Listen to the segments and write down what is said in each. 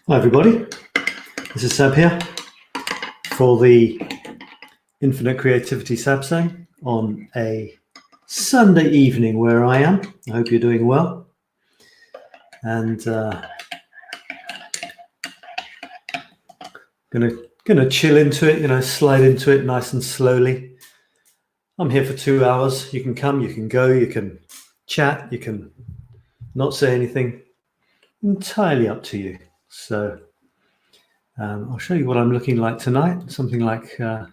Hi everybody, this is Seb here for the Infinite Creativity Satsang on a Sunday evening where I am. I hope you're doing well, and gonna chill into it, slide into it nice and slowly. I'm here for 2 hours. You can come, you can go, you can chat, you can not say anything, entirely up to you. So I'll show you what I'm looking like tonight. Something like, oh,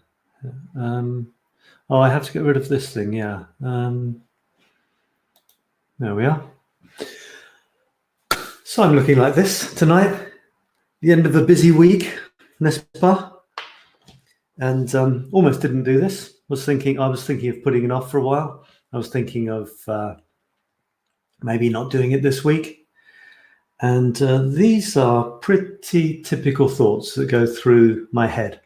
I have to get rid of this thing. Yeah. There we are. So I'm looking like this tonight, the end of a busy week, n'est-ce pas? And almost didn't do this. I was thinking of putting it off for a while. I was thinking of maybe not doing it this week. And these are pretty typical thoughts that go through my head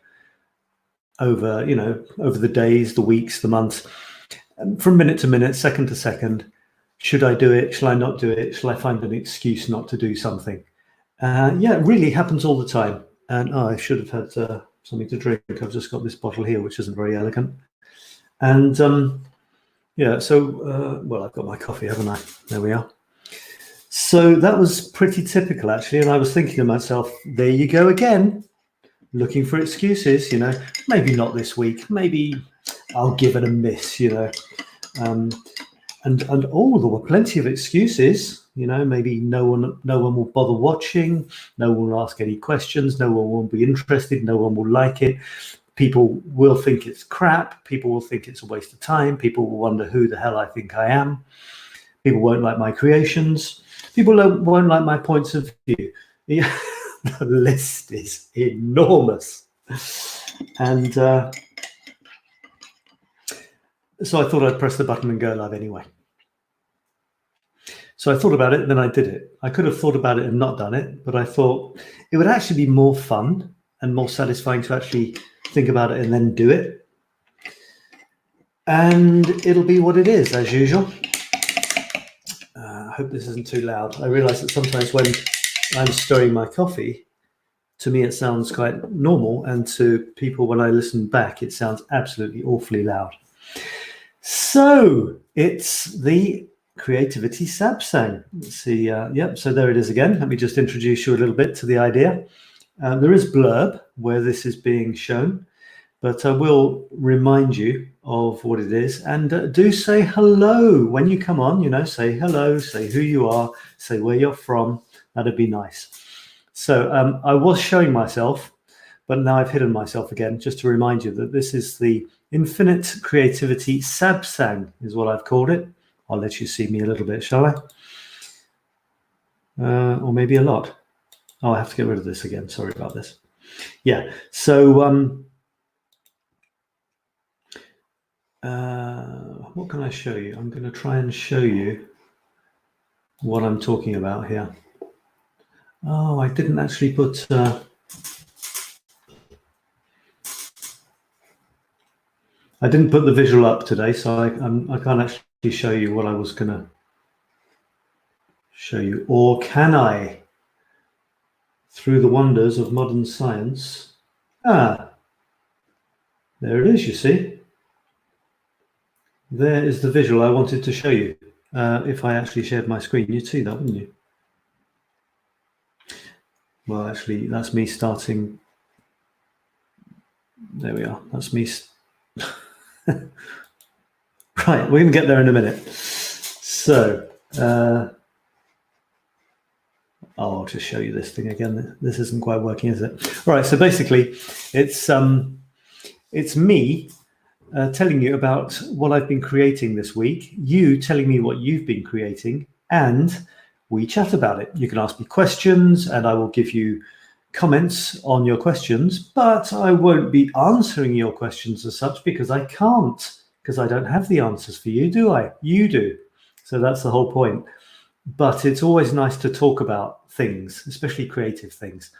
over the days, the weeks, the months, and from minute to minute, second to second. Should I do it? Shall I not do it? Shall I find an excuse not to do something? Yeah, it really happens all the time. And I should have had something to drink. I've just got this bottle here, which isn't very elegant. And yeah, so, well, I've got my coffee, haven't I? There we are. So that was pretty typical, actually. And I was thinking to myself, there you go again, looking for excuses, maybe not this week. Maybe I'll give it a miss, and there were plenty of excuses, maybe no one will bother watching. No one will ask any questions. No one will be interested. No one will like it. People will think it's crap. People will think it's a waste of time. People will wonder who the hell I think I am. People won't like my creations. People won't like my points of view. The list is enormous. And so I thought I'd press the button and go live anyway. So I thought about it, then I did it. I could have thought about it and not done it, but I thought it would actually be more fun and more satisfying to actually think about it and then do it. And it'll be what it is, as usual. I hope this isn't too loud. I realize that sometimes when I'm stirring my coffee, to me it sounds quite normal, and to people when I listen back, it sounds absolutely awfully loud. So it's the Creativity Satsang. Let's see. Yep. So there it is again. Let me just introduce you a little bit to the idea. There is blurb where this is being shown, but I will remind you of what it is, and do say hello when you come on. Say hello, say who you are, say where you're from. That'd be nice. So I was showing myself, but now I've hidden myself again, just to remind you that this is the Infinite Creativity Satsang, is what I've called it. I'll let you see me a little bit, shall I? Or maybe a lot. Oh, I have to get rid of this again. Sorry about this. Yeah. So what can I show you? I'm going to try and show you what I'm talking about here. Oh, I didn't actually put I didn't put the visual up today, so I can't actually show you what I was going to show you. Or can I? Through the wonders of modern science. There it is, you see. There is the visual I wanted to show you. If I actually shared my screen, you'd see that, wouldn't you? Well, actually, that's me starting. There we are. That's me. Right, we're going to get there in a minute. So, I'll just show you this thing again. This isn't quite working, is it? All right, so basically, it's me telling you about what I've been creating this week, you telling me what you've been creating, and we chat about it. You can ask me questions, and I will give you comments on your questions, but I won't be answering your questions as such because I can't, because I don't have the answers for you, do I? You do. So that's the whole point. But it's always nice to talk about things, especially creative things.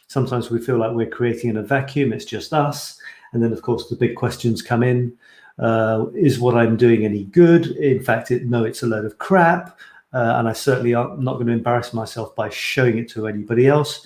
Sometimes we feel like we're creating in a vacuum, it's just us. And then, of course, the big questions come in. Is what I'm doing any good? In fact, no, it's a load of crap. And I certainly am not going to embarrass myself by showing it to anybody else.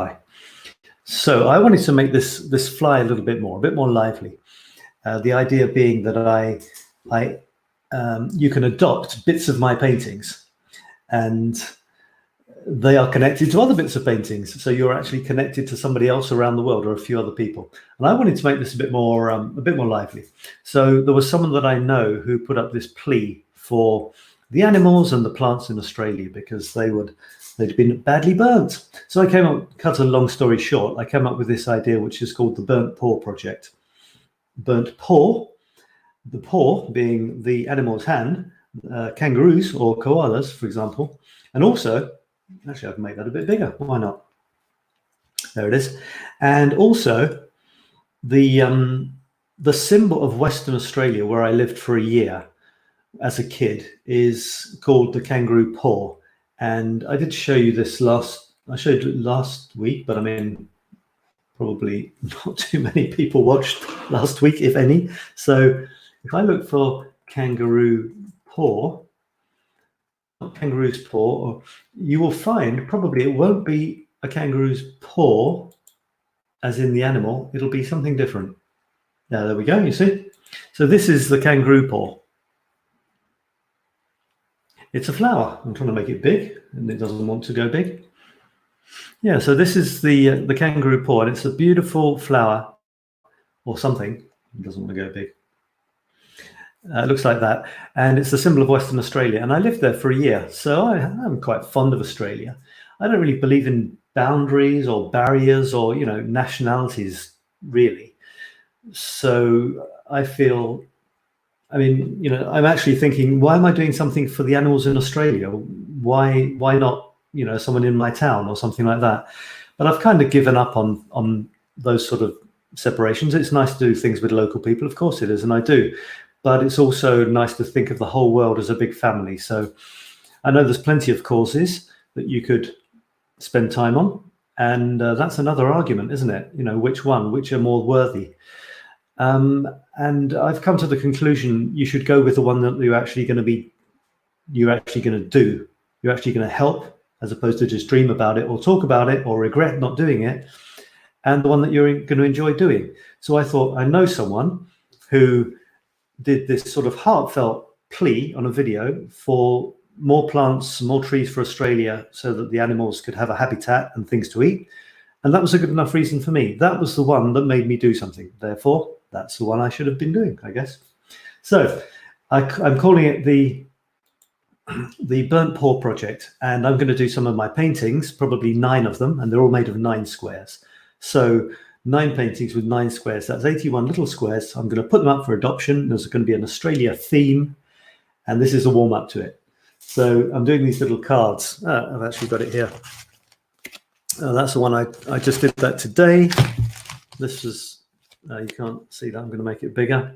fly. So I wanted to make this fly a little bit more lively. The idea being that you can adopt bits of my paintings, and they are connected to other bits of paintings. So you're actually connected to somebody else around the world, or a few other people. And I wanted to make this a bit more lively. So there was someone that I know who put up this plea for the animals and the plants in Australia because they'd been badly burnt. So I came up, cut a long story short, I came up with this idea, which is called the Burnt Paw Project. Burnt paw, the paw being the animal's hand, kangaroos or koalas, for example, and also, actually I've made that a bit bigger, why not? There it is. And also the symbol of Western Australia, where I lived for a year as a kid, is called the kangaroo paw. And I did show you this I showed it last week, but I mean, probably not too many people watched last week, if any. So if I look for kangaroo paw, not kangaroo's paw, you will find probably it won't be a kangaroo's paw as in the animal, it'll be something different. Now, there we go, you see? So this is the kangaroo paw. It's a flower. I'm trying to make it big, and it doesn't want to go big. Yeah, so this is the kangaroo paw, and it's a beautiful flower or something. It doesn't want to go big. It looks like that, and it's the symbol of Western Australia. And I lived there for a year, so I'm quite fond of Australia. I don't really believe in boundaries or barriers or nationalities really. So I feel, I mean, I'm actually thinking, why am I doing something for the animals in Australia? Why not, someone in my town or something like that? But I've kind of given up on those sort of separations. It's nice to do things with local people, of course it is, and I do. But it's also nice to think of the whole world as a big family. So I know there's plenty of causes that you could spend time on. And that's another argument, isn't it? Which are more worthy? And I've come to the conclusion you should go with the one that you're actually going to do. You're actually going to help, as opposed to just dream about it or talk about it or regret not doing it. And the one that you're going to enjoy doing. So I thought, I know someone who did this sort of heartfelt plea on a video for more plants, more trees for Australia, so that the animals could have a habitat and things to eat. And that was a good enough reason for me. That was the one that made me do something. Therefore, that's the one I should have been doing, I guess. So I'm calling it the Burnt Paw Project, and I'm going to do some of my paintings, probably 9 of them, and they're all made of 9 squares. So 9 paintings with 9 squares. That's 81 little squares. I'm going to put them up for adoption. There's going to be an Australia theme, and this is a warm up to it. So I'm doing these little cards. I've actually got it here. That's the one I just did that today. This is, you can't see that. I'm going to make it bigger.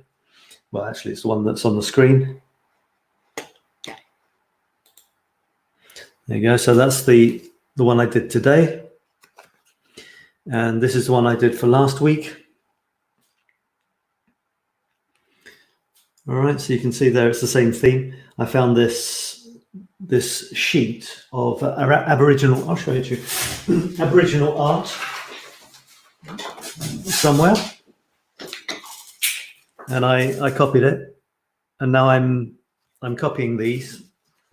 Well, actually, it's the one that's on the screen. There you go. So that's the one I did today. And this is the one I did for last week. All right, so you can see there it's the same theme. I found this sheet of Aboriginal, I'll show it to you, Aboriginal art somewhere. And I copied it. And now I'm copying these.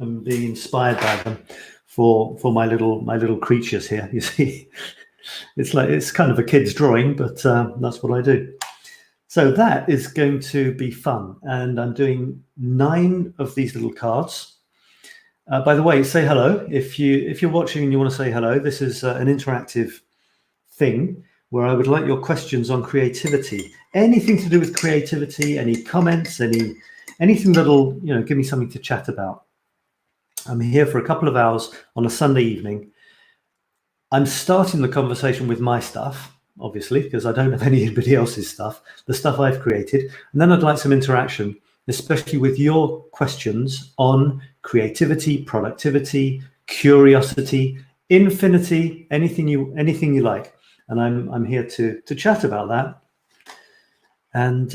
I'm being inspired by them for my little creatures here, you see. It's kind of a kid's drawing, but that's what I do. So that is going to be fun, and I'm doing 9 of these little cards. By the way, say hello if you're watching and you want to say hello. This is an interactive thing where I would like your questions on creativity, anything to do with creativity, any comments, anything that'll give me something to chat about. I'm here for a couple of hours on a Sunday evening. I'm starting the conversation with my stuff, obviously, because I don't have anybody else's stuff, the stuff I've created. And then I'd like some interaction, especially with your questions on creativity, productivity, curiosity, infinity, anything you like. And I'm here to chat about that. And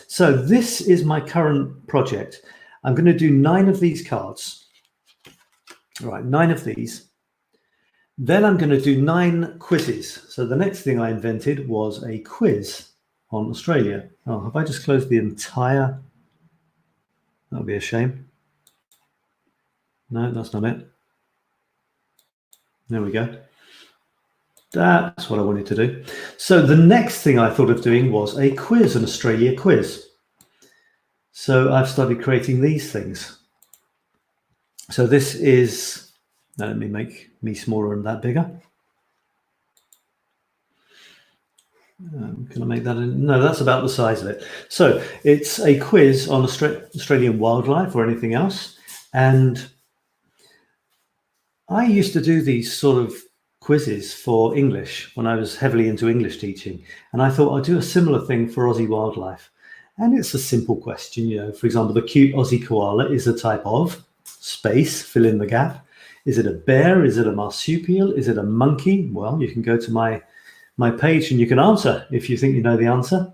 so this is my current project. I'm going to do 9 of these cards. All right, 9 of these. Then I'm going to do 9 quizzes. So the next thing I invented was a quiz on Australia. Oh, have I just closed the entire? That would be a shame. No, that's not it. There we go. That's what I wanted to do. So the next thing I thought of doing was a quiz, an Australia quiz. So I've started creating these things. So this is, now let me make me smaller and that bigger. Can I make that? No, that's about the size of it. So it's a quiz on Australian wildlife or anything else. And I used to do these sort of quizzes for English when I was heavily into English teaching. And I thought I'd do a similar thing for Aussie wildlife. And it's a simple question, for example, the cute Aussie koala is a type of space, fill in the gap. Is it a bear? Is it a marsupial? Is it a monkey? Well, you can go to my page and you can answer if you think you know the answer.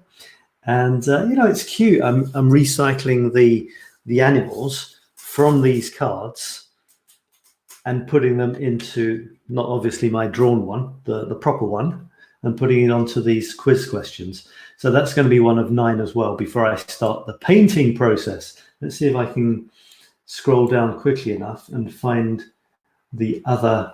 And it's cute. I'm recycling the animals from these cards and putting them into, not obviously my drawn one, the proper one, and putting it onto these quiz questions. So that's going to be one of 9 as well before I start the painting process. Let's see if I can scroll down quickly enough and find the other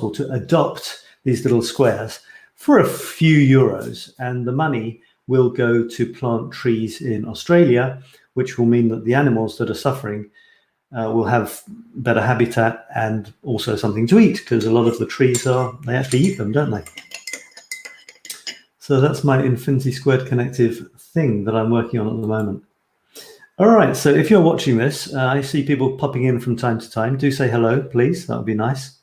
possible to adopt these little squares for a few euros, and the money will go to plant trees in Australia, which will mean that the animals that are suffering will have better habitat and also something to eat, because a lot of the trees they actually eat them, don't they? So that's my infinity squared connective thing that I'm working on at the moment. All right, so if you're watching this, I see people popping in from time to time. Do say hello, please. That would be nice.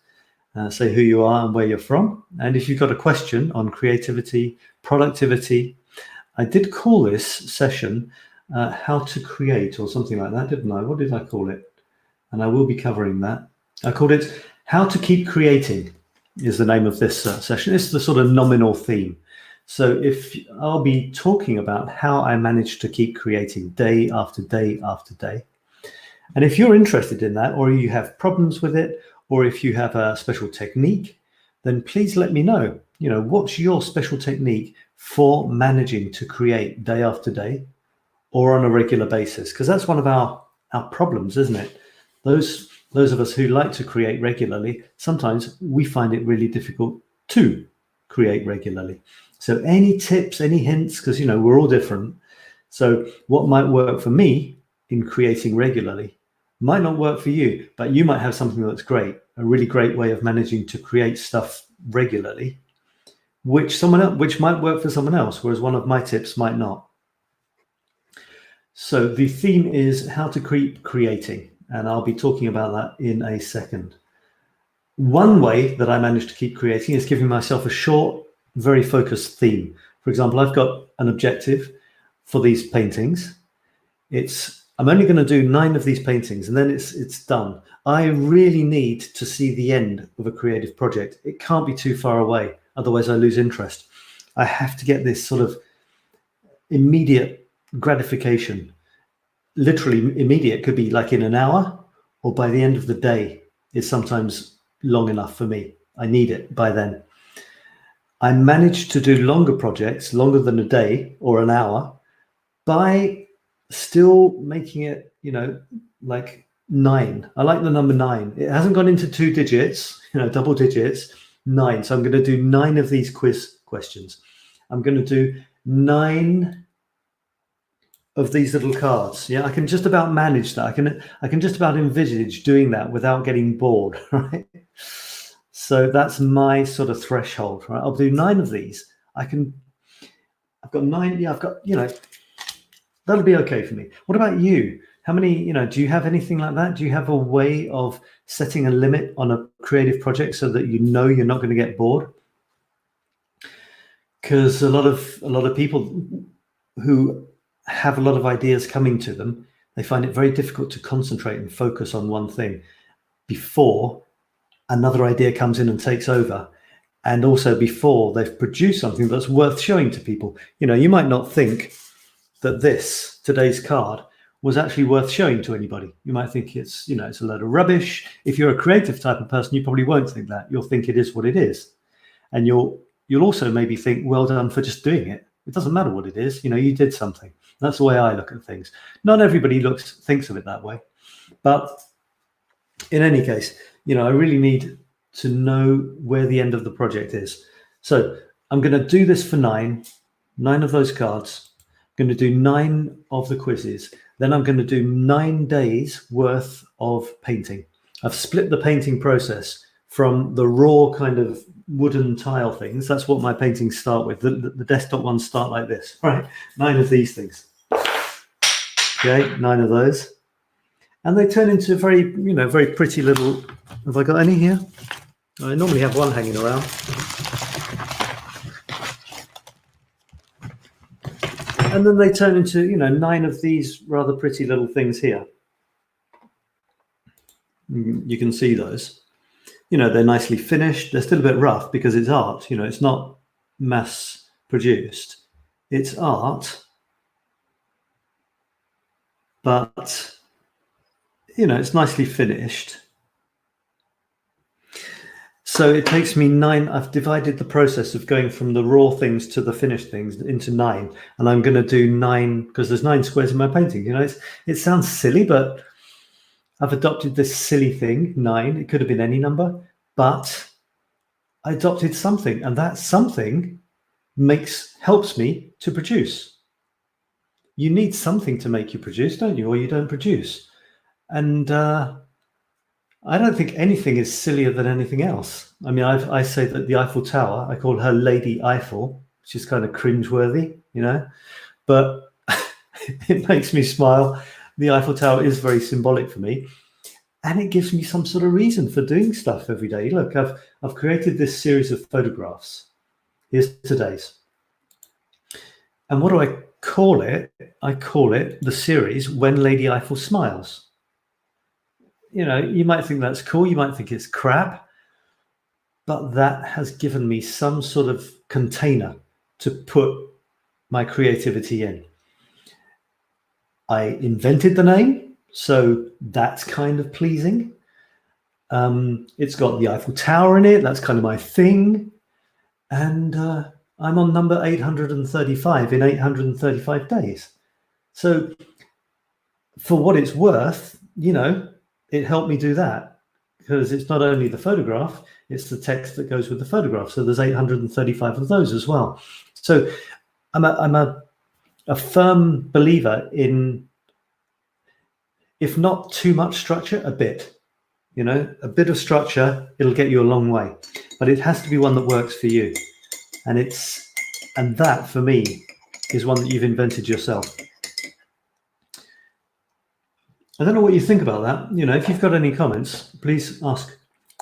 Say who you are and where you're from. And if you've got a question on creativity, productivity, I did call this session How to Create or something like that, didn't I? What did I call it? And I will be covering that. I called it How to Keep Creating is the name of this session. It's the sort of nominal theme. So I'll be talking about how I manage to keep creating day after day after day. And if you're interested in that, or you have problems with it, or if you have a special technique, then please let me know. You know, what's your special technique for managing to create day after day or on a regular basis? Because that's one of our problems, isn't it? Those of us who like to create regularly, sometimes we find it really difficult to create regularly. So any tips, any hints, because, you know, we're all different. So what might work for me in creating regularly might not work for you, but you might have something that's great, a really great way of managing to create stuff regularly, which might work for someone else, whereas one of my tips might not. So the theme is how to keep creating, and I'll be talking about that in a second. One way that I manage to keep creating is giving myself a short, very focused theme. For example, I've got an objective for these paintings. I'm only going to do 9 of these paintings and then it's done. I really need to see the end of a creative project. It can't be too far away, otherwise I lose interest. I have to get this sort of immediate gratification. Literally immediate, could be like in an hour, or by the end of the day is sometimes long enough for me. I need it by then. I managed to do longer projects, longer than a day or an hour, by still making it, you know, like 9. I like the number 9. It hasn't gone into 2 digits, you know, double digits, 9. So I'm going to do 9 of these quiz questions. I'm going to do 9 of these little cards. Yeah, I can just about manage that. I can just about envisage doing that without getting bored, right? So that's my sort of threshold, right? I'll do 9 of these. I've got 9. Yeah, I've got, you know, that'll be okay for me. What about you? How many, you know, do you have anything like that? Do you have a way of setting a limit on a creative project so that you know you're not going to get bored? Because a lot of people who have a lot of ideas coming to them, they find it very difficult to concentrate and focus on one thing before another idea comes in and takes over. and also before they've produced something that's worth showing to people. You know, you might not think that today's card was actually worth showing to anybody. You might think it's, you know, it's a load of rubbish. If you're a creative type of person, you probably won't think that. You'll think it is what it is. And you'll also maybe think, well done for just doing it. It doesn't matter what it is. You know, you did something. That's the way I look at things. Not everybody thinks of it that way. But in any case, you know, I really need to know where the end of the project is. So I'm going to do this for nine of those cards. I'm going to do 9 of the quizzes. Then I'm going to do 9 days worth of painting. I've split the painting process from the raw kind of wooden tile things. That's what my paintings start with. The desktop ones start like this, right? 9 of these things. Okay, 9 of those. And they turn into very, you know, very pretty little. Have I got any here? I normally have one hanging around. And then they turn into, you know, 9 of these rather pretty little things here. You can see those. You know, they're nicely finished. They're still a bit rough because it's art. You know, it's not mass produced. It's art. But, you know, it's nicely finished. So it takes me 9. I've divided the process of going from the raw things to the finished things into 9. And I'm going to do 9 because there's 9 squares in my painting. You know, it sounds silly, but I've adopted this silly thing, 9. It could have been any number, but I adopted something, and that something helps me to produce. You need something to make you produce, don't you? Or you don't produce. And I don't think anything is sillier than anything else. I mean, I say that the Eiffel Tower, I call her Lady Eiffel, which is kind of cringeworthy, you know, but it makes me smile. The Eiffel Tower is very symbolic for me, and it gives me some sort of reason for doing stuff every day. Look, I've created this series of photographs. Here's today's. And what do I call it? I call it the series When Lady Eiffel Smiles. You know, you might think that's cool. You might think it's crap, but that has given me some sort of container to put my creativity in. I invented the name, so that's kind of pleasing. It's got the Eiffel Tower in it. That's kind of my thing. And I'm on number 835 in 835 days. So for what it's worth, you know, it helped me do that because it's not only the photograph, it's the text that goes with the photograph. So there's 835 of those as well. So I'm a firm believer in, if not too much structure, a bit. You know, a bit of structure, it'll get you a long way, but it has to be one that works for you. And that for me is one that you've invented yourself. I don't know what you think about that. You know, if you've got any comments, please ask,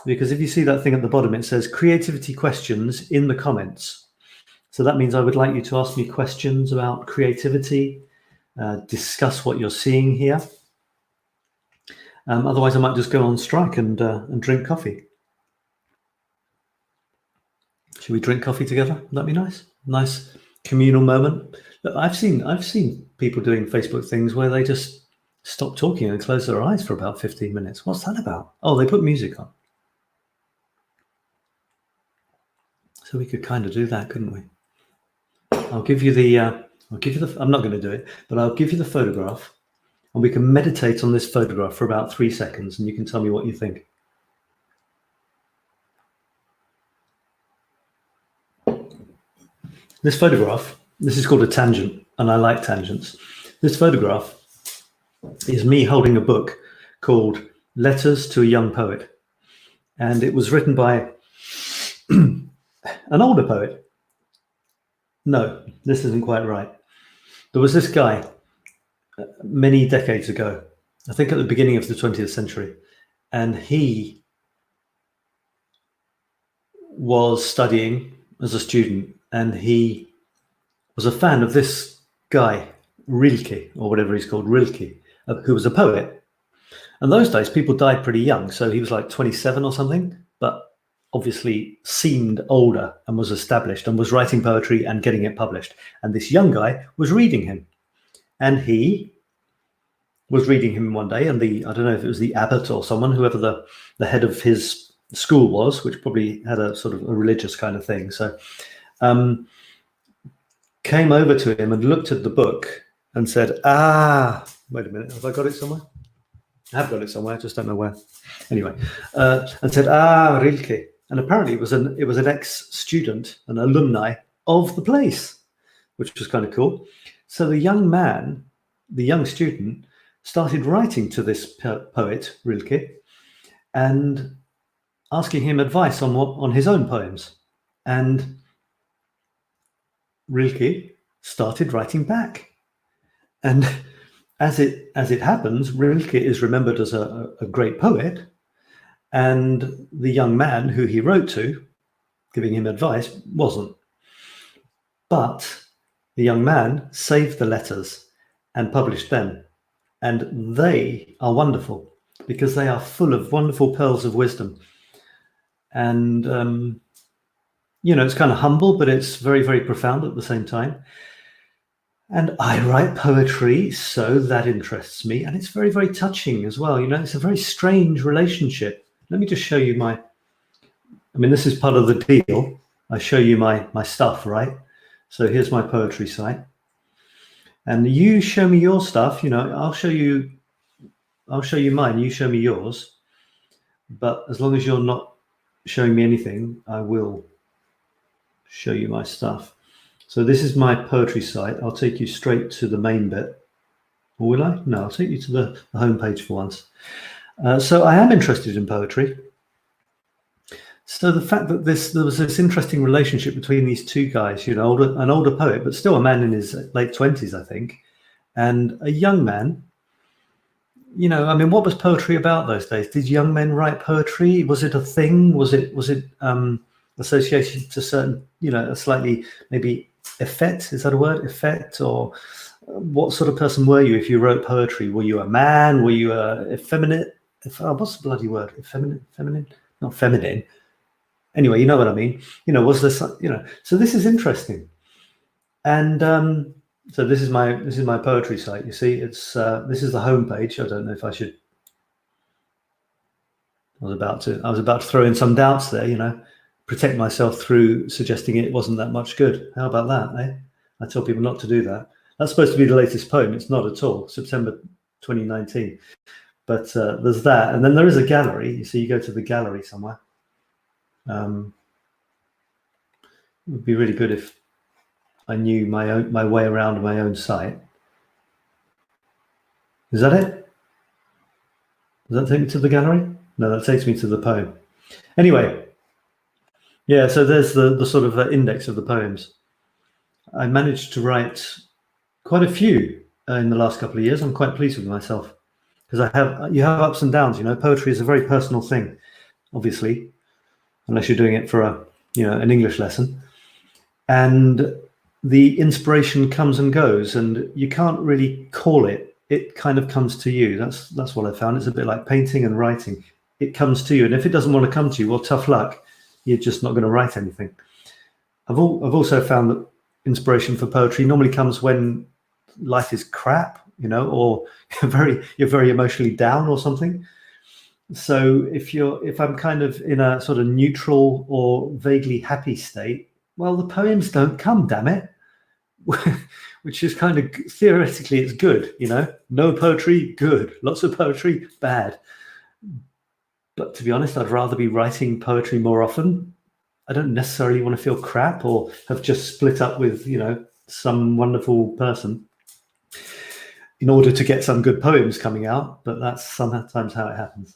because if you see that thing at the bottom, it says creativity questions in the comments. So that means I would like you to ask me questions about creativity, discuss what you're seeing here. Otherwise, I might just go on strike and drink coffee. Should we drink coffee together? Would that be nice? Nice communal moment. Look, I've seen people doing Facebook things where they just stop talking and close their eyes for about 15 minutes. What's that about? Oh, they put music on. So we could kind of do that, couldn't we? I'll give you the, I'm not going to do it, but I'll give you the photograph and we can meditate on this photograph for about 3 seconds and you can tell me what you think. This photograph, this is called a tangent, and I like tangents. This photograph is me holding a book called Letters to a Young Poet. And it was written by an older poet. No, this isn't quite right. There was this guy many decades ago, I think at the beginning of the 20th century, and he was studying as a student, and he was a fan of this guy, Rilke, or whatever he's called, Rilke, who was a poet. And those days, people died pretty young, so he was like 27 or something. But obviously seemed older and was established and was writing poetry and getting it published. And this young guy was reading him. And he was reading him one day, and I don't know if it was the abbot or someone, whoever the head of his school was, which probably had a sort of a religious kind of thing. So came over to him and looked at the book and said, wait a minute, have I got it somewhere? I have got it somewhere, I just don't know where. Anyway, and said, Rilke. And apparently it was an ex-student, an alumni of the place, which was kind of cool. So the young man, the young student, started writing to this poet, Rilke, and asking him advice on his own poems. And Rilke started writing back. And as it happens, Rilke is remembered as a great poet, and the young man who he wrote to, giving him advice, wasn't. But the young man saved the letters and published them. And they are wonderful because they are full of wonderful pearls of wisdom. And, it's kind of humble, but it's very, very profound at the same time. And I write poetry, so that interests me. And it's very, very touching as well. It's a very strange relationship. Let me just show you this is part of the deal. I show you my stuff, right? So here's my poetry site. And you show me your stuff, I'll show you mine, you show me yours. But as long as you're not showing me anything, I will show you my stuff. So this is my poetry site. I'll take you straight to the main bit. Or will I? No, I'll take you to the home page for once. So I am interested in poetry. So the fact that there was this interesting relationship between these two guys, an older poet, but still a man in his late 20s, I think, and a young man. What was poetry about those days? Did young men write poetry? Was it a thing? Was it associated to certain, a slightly maybe effect? Is that a word? Effect? Or what sort of person were you if you wrote poetry? Were you a man? Were you effeminate? What's the bloody word? Feminine? Not feminine. Anyway, you know what I mean. Was this? So this is interesting, and so this is my poetry site. You see, it's this is the home page. I don't know if I should. I was about to throw in some doubts there. Protect myself through suggesting it wasn't that much good. How about that? Eh? I tell people not to do that. That's supposed to be the latest poem. It's not at all. September 2019. But there's that, and then there is a gallery. You see, you go to the gallery somewhere. It would be really good if I knew my way around my own site. Is that it? Does that take me to the gallery? No, that takes me to the poem. Anyway, yeah, so there's the sort of index of the poems. I managed to write quite a few in the last couple of years. I'm quite pleased with myself because you have ups and downs. Poetry is a very personal thing, obviously, unless you're doing it for an English lesson. And the inspiration comes and goes, and you can't really call it. It kind of comes to you. That's what I found. It's a bit like painting and writing. It comes to you, and if it doesn't want to come to you, well, tough luck. You're just not going to write anything. I've also found that inspiration for poetry normally comes when life is crap, or you're very emotionally down or something. So if I'm kind of in a sort of neutral or vaguely happy state, well, the poems don't come, damn it. Which is kind of, theoretically, it's good, no poetry, good. Lots of poetry, bad. But to be honest, I'd rather be writing poetry more often. I don't necessarily want to feel crap or have just split up with, some wonderful person in order to get some good poems coming out. But that's sometimes how it happens.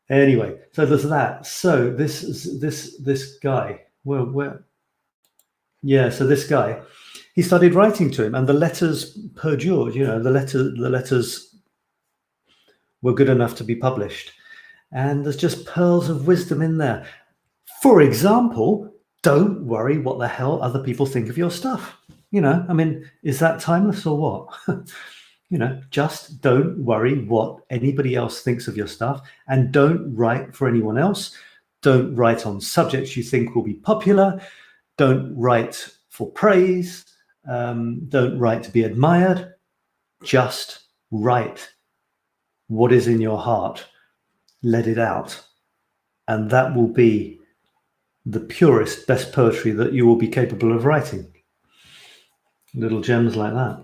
Anyway, so there's that. So this guy, so this guy, he started writing to him, and the letters perdured. The letters were good enough to be published, and there's just pearls of wisdom in there. For example, don't worry what the hell other people think of your stuff. Is that timeless or what? Just don't worry what anybody else thinks of your stuff, and don't write for anyone else. Don't write on subjects you think will be popular. Don't write for praise. Don't write to be admired. Just write what is in your heart. Let it out. And that will be the purest, best poetry that you will be capable of writing. Little gems like that.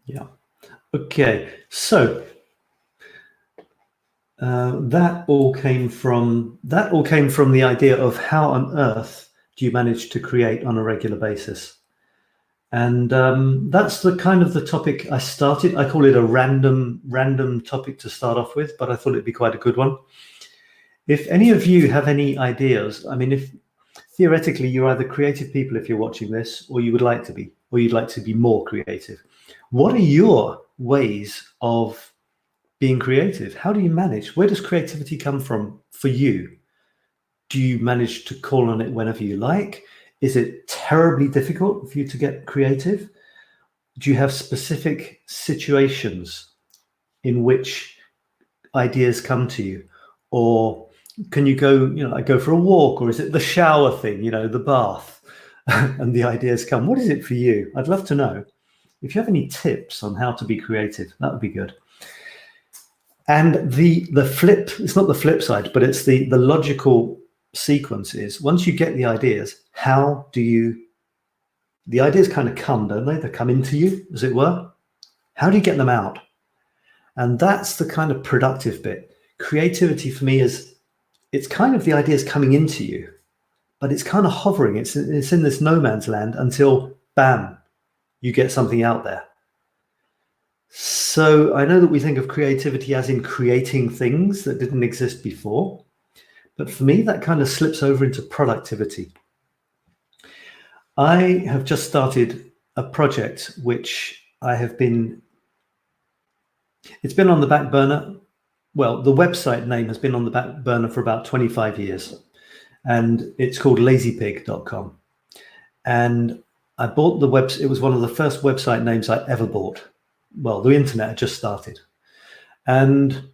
Yeah. Okay. So that all came from the idea of how on earth do you manage to create on a regular basis. And that's the kind of the topic I started. I call it a random topic to start off with, but I thought it'd be quite a good one. If any of you have any ideas, I mean, if theoretically you're either creative people if you're watching this, or you would like to be, or you'd like to be more creative. What are your ways of being creative? How do you manage? Where does creativity come from for you? Do you manage to call on it whenever you like? Is it terribly difficult for you to get creative? Do you have specific situations in which ideas come to you? Or can you go, I go for a walk, or is it the shower thing, the bath, and the ideas come? What is it for you? I'd love to know. If you have any tips on how to be creative, that would be good. And the flip, it's not the flip side, but it's the logical sequence is, once you get the ideas, the ideas kind of come, don't they? They come into you, as it were. How do you get them out? And that's the kind of productive bit. Creativity for me is, it's kind of the ideas coming into you, but it's kind of hovering. It's in this no man's land until, bam, you get something out there. So I know that we think of creativity as in creating things that didn't exist before. But for me, that kind of slips over into productivity. I have just started a project which it's been on the back burner. Well, the website name has been on the back burner for about 25 years. And it's called 𝗂𝗟𝗃𝗑𝗫. And I bought the website. It was one of the first website names I ever bought. Well, the internet had just started. And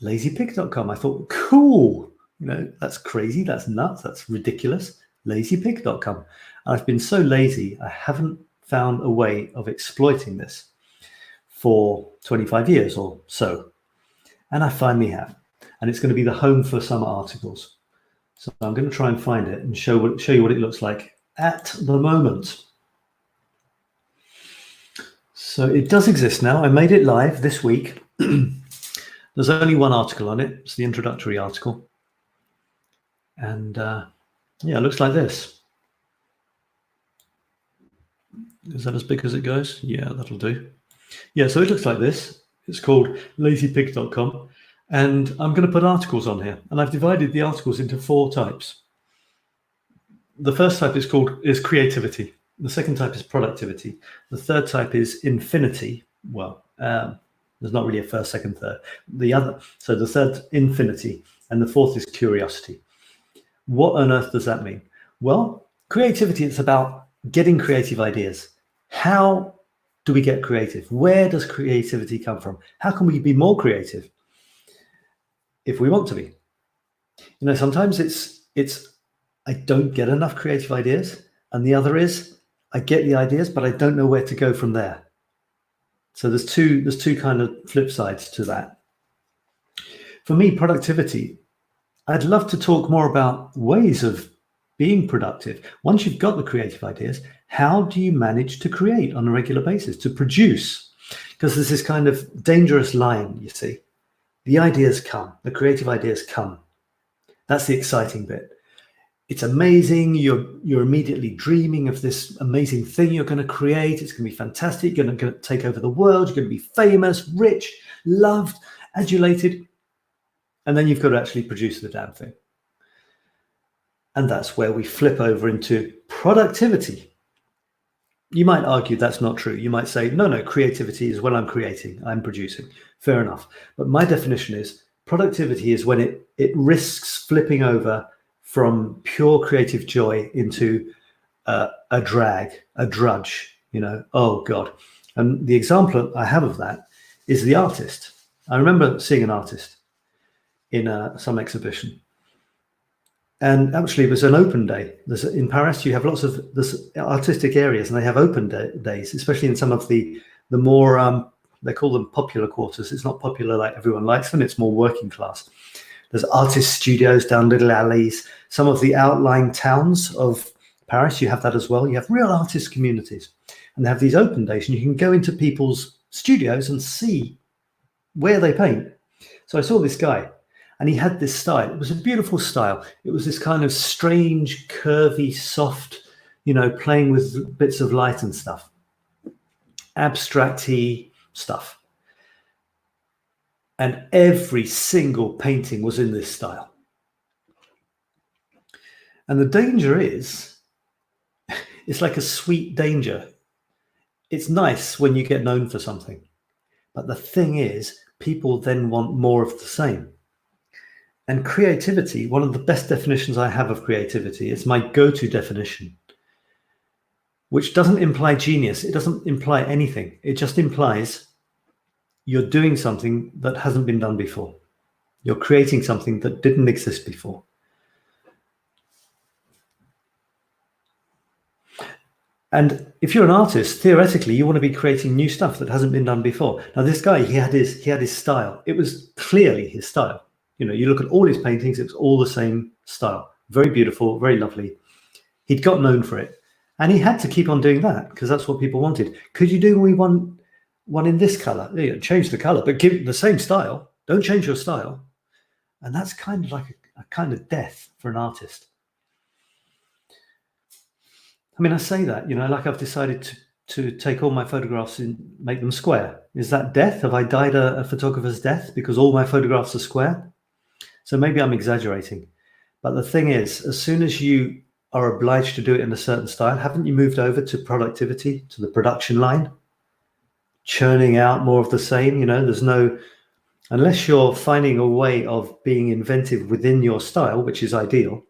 𝗂𝗟𝗃𝗫, I thought, cool. That's crazy, that's nuts, that's ridiculous. 𝗂𝗟𝗃𝗫. I've been so lazy, I haven't found a way of exploiting this for 25 years or so. And I finally have. And it's going to be the home for summer articles. So I'm going to try and find it and show you what it looks like at the moment. So it does exist now. I made it live this week. There's only one article on it. It's the introductory article. And yeah, it looks like this. Is that as big as it goes? Yeah, that'll do. Yeah, so it looks like this. It's called 𝗂𝗟𝗃𝗫, and I'm going to put articles on here. And I've divided the articles into 4 types. The first type is creativity. The second type is productivity. The third type is infinity. Well, there's not really a first, second, third. So the third, infinity, and the fourth is curiosity. What on earth does that mean? Well, creativity, it's about getting creative ideas. How do we get creative? Where does creativity come from? How can we be more creative if we want to be? Sometimes it's I don't get enough creative ideas, and the other is I get the ideas, but I don't know where to go from there. So there's two kind of flip sides to that. For me, productivity, I'd love to talk more about ways of being productive. Once you've got the creative ideas, how do you manage to create on a regular basis, to produce? Because there's this kind of dangerous line, you see. The ideas come, the creative ideas come. That's the exciting bit. It's amazing. You're immediately dreaming of this amazing thing you're going to create. It's going to be fantastic. You're going to take over the world. You're going to be famous, rich, loved, adulated. And then you've got to actually produce the damn thing. And that's where we flip over into productivity. You might argue that's not true. You might say, no, creativity is when I'm creating, I'm producing. Fair enough. But my definition is productivity is when it risks flipping over from pure creative joy into a drudge, oh God. And the example I have of that is the artist. I remember seeing an artist in some exhibition. And actually, it was an open day. In Paris, you have lots of artistic areas, and they have open days, especially in some of the more, they call them popular quarters. It's not popular like everyone likes them. It's more working class. There's artist studios down little alleys. Some of the outlying towns of Paris, you have that as well. You have real artist communities, and they have these open days, and you can go into people's studios and see where they paint. So I saw this guy, and he had this style. It was a beautiful style. It was this kind of strange, curvy, soft, playing with bits of light and stuff. Abstract-y stuff. And every single painting was in this style. And the danger is, it's like a sweet danger. It's nice when you get known for something. But the thing is, people then want more of the same. And creativity, one of the best definitions I have of creativity, is my go-to definition, which doesn't imply genius. It doesn't imply anything. It just implies you're doing something that hasn't been done before. You're creating something that didn't exist before. And if you're an artist, theoretically, you want to be creating new stuff that hasn't been done before. Now, this guy, he had his style. It was clearly his style. You look at all his paintings, it was all the same style. Very beautiful, very lovely. He'd got known for it. And he had to keep on doing that because that's what people wanted. Could you do one in this color? Change the color, but give it the same style. Don't change your style. And that's kind of like a kind of death for an artist. I mean, I say that, like I've decided to take all my photographs and make them square. Is that death? Have I died a photographer's death because all my photographs are square? So maybe I'm exaggerating. But the thing is, as soon as you are obliged to do it in a certain style, haven't you moved over to productivity, to the production line? Churning out more of the same, there's no, unless you're finding a way of being inventive within your style, which is ideal,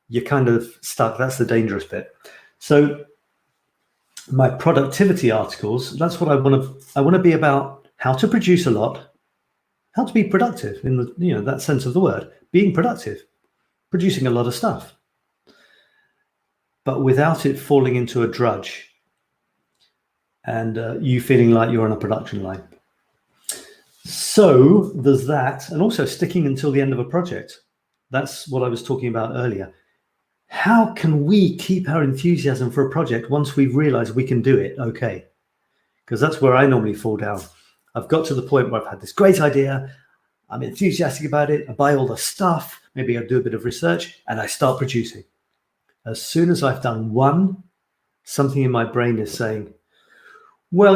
you're kind of stuck. That's the dangerous bit. So my productivity articles, that's what I want to be about: how to produce a lot, how to be productive in the, that sense of the word, being productive, producing a lot of stuff, but without it falling into a drudge and you feeling like you're on a production line. So there's that, and also sticking until the end of a project. That's what I was talking about earlier. How can we keep our enthusiasm for a project once we've realized we can do it? Okay. Because that's where I normally fall down. I've got to the point where I've had this great idea. I'm enthusiastic about it. I buy all the stuff. Maybe I do a bit of research and I start producing. As soon as I've done one, something in my brain is saying, well,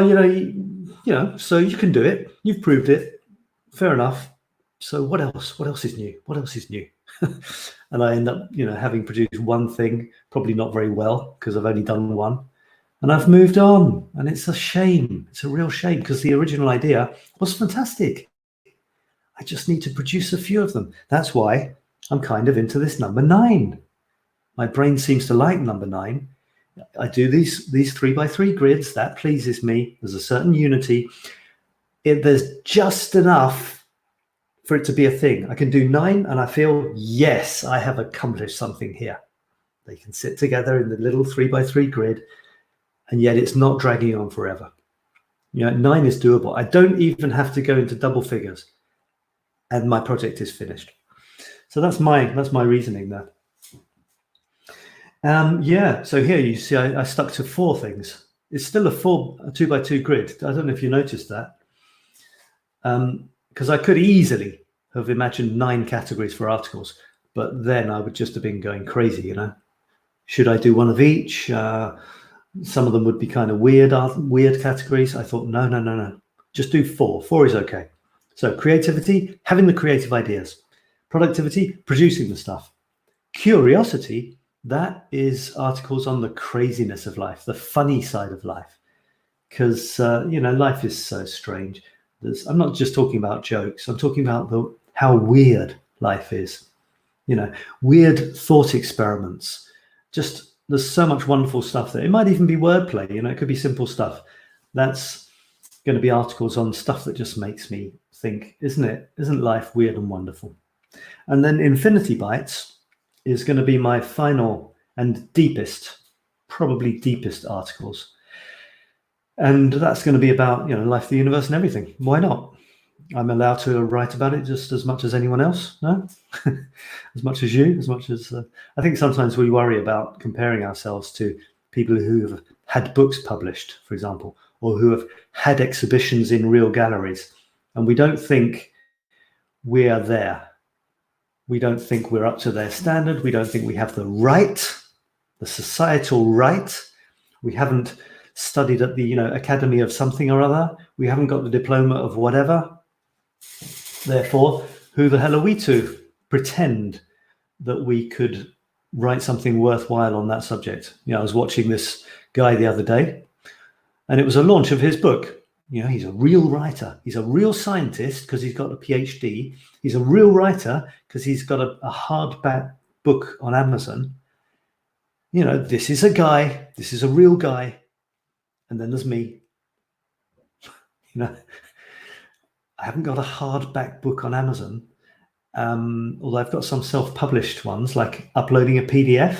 so you can do it. You've proved it. Fair enough. So what else? What else is new? What else is new? And I end up, having produced one thing, probably not very well because I've only done one. And I've moved on. And it's a shame. It's a real shame because the original idea was fantastic. I just need to produce a few of them. That's why I'm kind of into this number 9. My brain seems to like number 9. I do these 3x3 grids. That pleases me. There's a certain unity. There's just enough for it to be a thing. I can do 9 and I feel, yes, I have accomplished something here. They can sit together in the little 3x3 grid, and yet it's not dragging on forever. 9 is doable. I don't even have to go into double figures and my project is finished. So that's my reasoning there. So here you see I stuck to 4 things. It's still a 2x2 grid. I don't know if you noticed that. Because I could easily have imagined 9 categories for articles, but then I would just have been going crazy, Should I do one of each? Some of them would be kind of weird categories. I thought, no. Just do 4. 4 is okay. So creativity, having the creative ideas. Productivity, producing the stuff. Curiosity, that is articles on the craziness of life, the funny side of life. Because, life is so strange. I'm not just talking about jokes. I'm talking about how weird life is. Weird thought experiments. Just, there's so much wonderful stuff there. It might even be wordplay. It could be simple stuff. That's going to be articles on stuff that just makes me think, isn't it? Isn't life weird and wonderful? And then Infinity Bites is going to be my final and deepest, probably deepest articles. And that's going to be about, life, the universe, and everything. Why not? I'm allowed to write about it just as much as anyone else, no? As much as you, as much as... I think sometimes we worry about comparing ourselves to people who have had books published, for example, or who have had exhibitions in real galleries. And we don't think we are there. We don't think we're up to their standard. We don't think we have the right, the societal right. We haven't studied at the academy of something or other. We haven't got the diploma of whatever. Therefore, who the hell are we to pretend that we could write something worthwhile on that subject? I was watching this guy the other day, and it was a launch of his book. He's a real writer. He's a real scientist because he's got a PhD. He's a real writer because he's got a hardback book on Amazon. This is a guy. This is a real guy. And then there's me. I haven't got a hardback book on Amazon, although I've got some self-published ones, like uploading a PDF.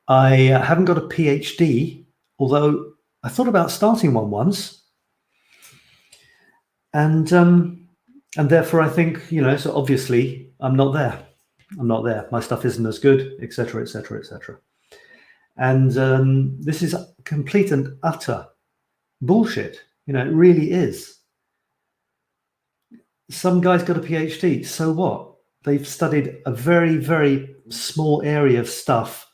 I haven't got a PhD, although I thought about starting one once. And therefore I think, so obviously I'm not there. I'm not there. My stuff isn't as good, etc., etc., etc. And this is complete and utter bullshit. It really is. Some guy's got a PhD. So what? They've studied a very, very small area of stuff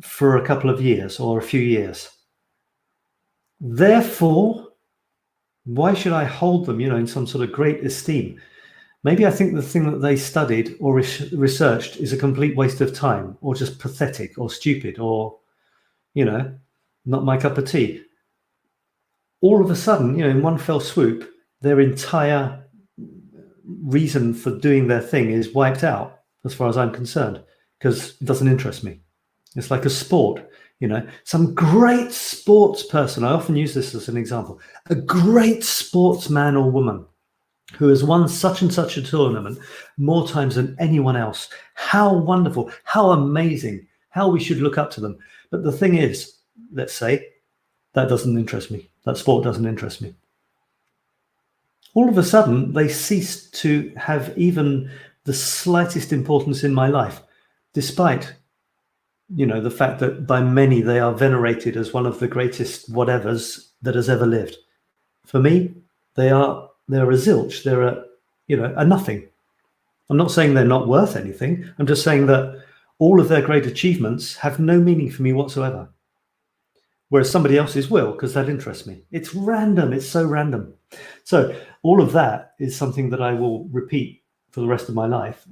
for a couple of years or a few years. Therefore, why should I hold them, in some sort of great esteem? Maybe I think the thing that they studied or researched is a complete waste of time, or just pathetic or stupid, or, not my cup of tea. All of a sudden, in one fell swoop, their entire reason for doing their thing is wiped out, as far as I'm concerned, because it doesn't interest me. It's like a sport. Some great sports person, I often use this as an example, a great sportsman or woman who has won such and such a tournament more times than anyone else. How wonderful, how amazing, how we should look up to them. But the thing is, let's say, that doesn't interest me. That sport doesn't interest me. All of a sudden, they cease to have even the slightest importance in my life, despite the fact that by many they are venerated as one of the greatest whatevers that has ever lived. For me, they're a zilch. They're a nothing. I'm not saying they're not worth anything. I'm just saying that all of their great achievements have no meaning for me whatsoever. Whereas somebody else's will, because that interests me. It's random. It's so random. So all of that is something that I will repeat for the rest of my life,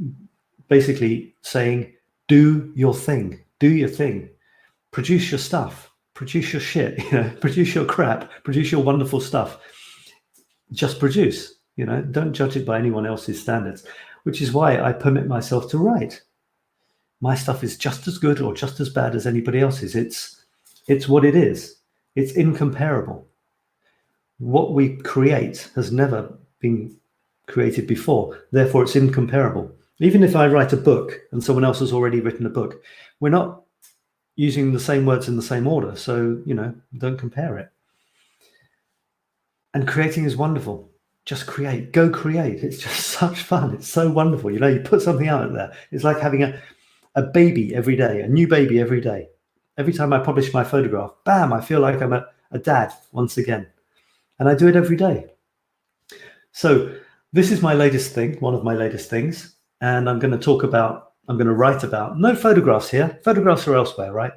basically saying, do your thing. Do your thing. Produce your stuff. Produce your shit. Produce your crap. Produce your wonderful stuff. Just produce. Don't judge it by anyone else's standards, which is why I permit myself to write. My stuff is just as good or just as bad as anybody else's. It's what it is. It's incomparable. What we create has never been created before. Therefore, it's incomparable. Even if I write a book and someone else has already written a book, we're not using the same words in the same order. So, don't compare it. And creating is wonderful. Just create. Go create. It's just such fun. It's so wonderful. You put something out there. It's like having a baby every day, a new baby every day. Every time I publish my photograph, bam, I feel like I'm a dad once again. And I do it every day. So this is my latest thing, one of my latest things. And I'm going to write about, no photographs here. Photographs are elsewhere, right?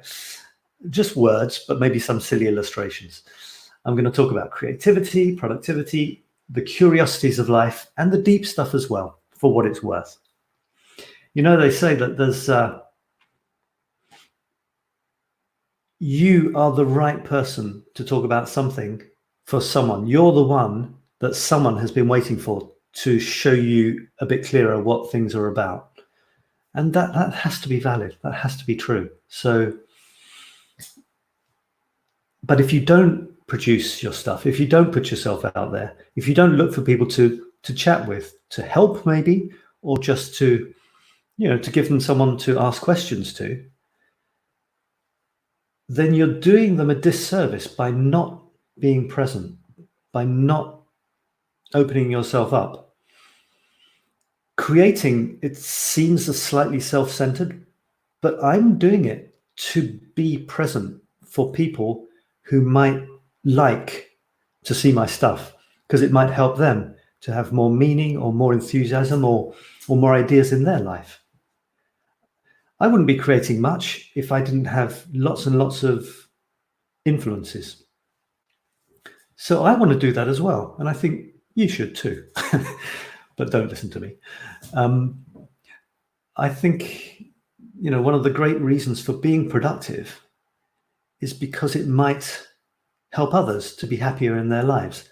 Just words, but maybe some silly illustrations. I'm going to talk about creativity, productivity, the curiosities of life, and the deep stuff as well, for what it's worth. They say that there's... you are the right person to talk about something for someone. You're the one that someone has been waiting for to show you a bit clearer what things are about. And that has to be valid. That has to be true. So, but if you don't produce your stuff, if you don't put yourself out there, if you don't look for people to chat with, to help maybe, or just to, to give them someone to ask questions to, then you're doing them a disservice by not being present, by not opening yourself up. Creating, it seems a slightly self-centered, but I'm doing it to be present for people who might like to see my stuff, because it might help them to have more meaning or more enthusiasm or more ideas in their life. I wouldn't be creating much if I didn't have lots and lots of influences. So I want to do that as well. And I think you should too, but don't listen to me. I think, one of the great reasons for being productive is because it might help others to be happier in their lives.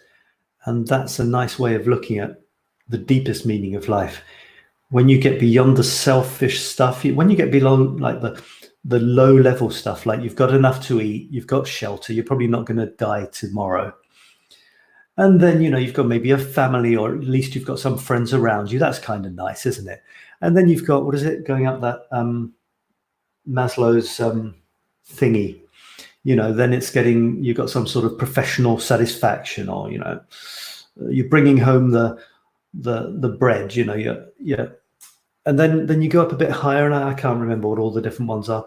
And that's a nice way of looking at the deepest meaning of life. When you get beyond the selfish stuff, when you get below like the low level stuff, like you've got enough to eat, you've got shelter, you're probably not going to die tomorrow. And then, you've got maybe a family, or at least you've got some friends around you. That's kind of nice, isn't it? And then you've got, what is it, going up that Maslow's thingy, then it's getting, you've got some sort of professional satisfaction, or, you're bringing home the bread, and then you go up a bit higher, and I can't remember what all the different ones are.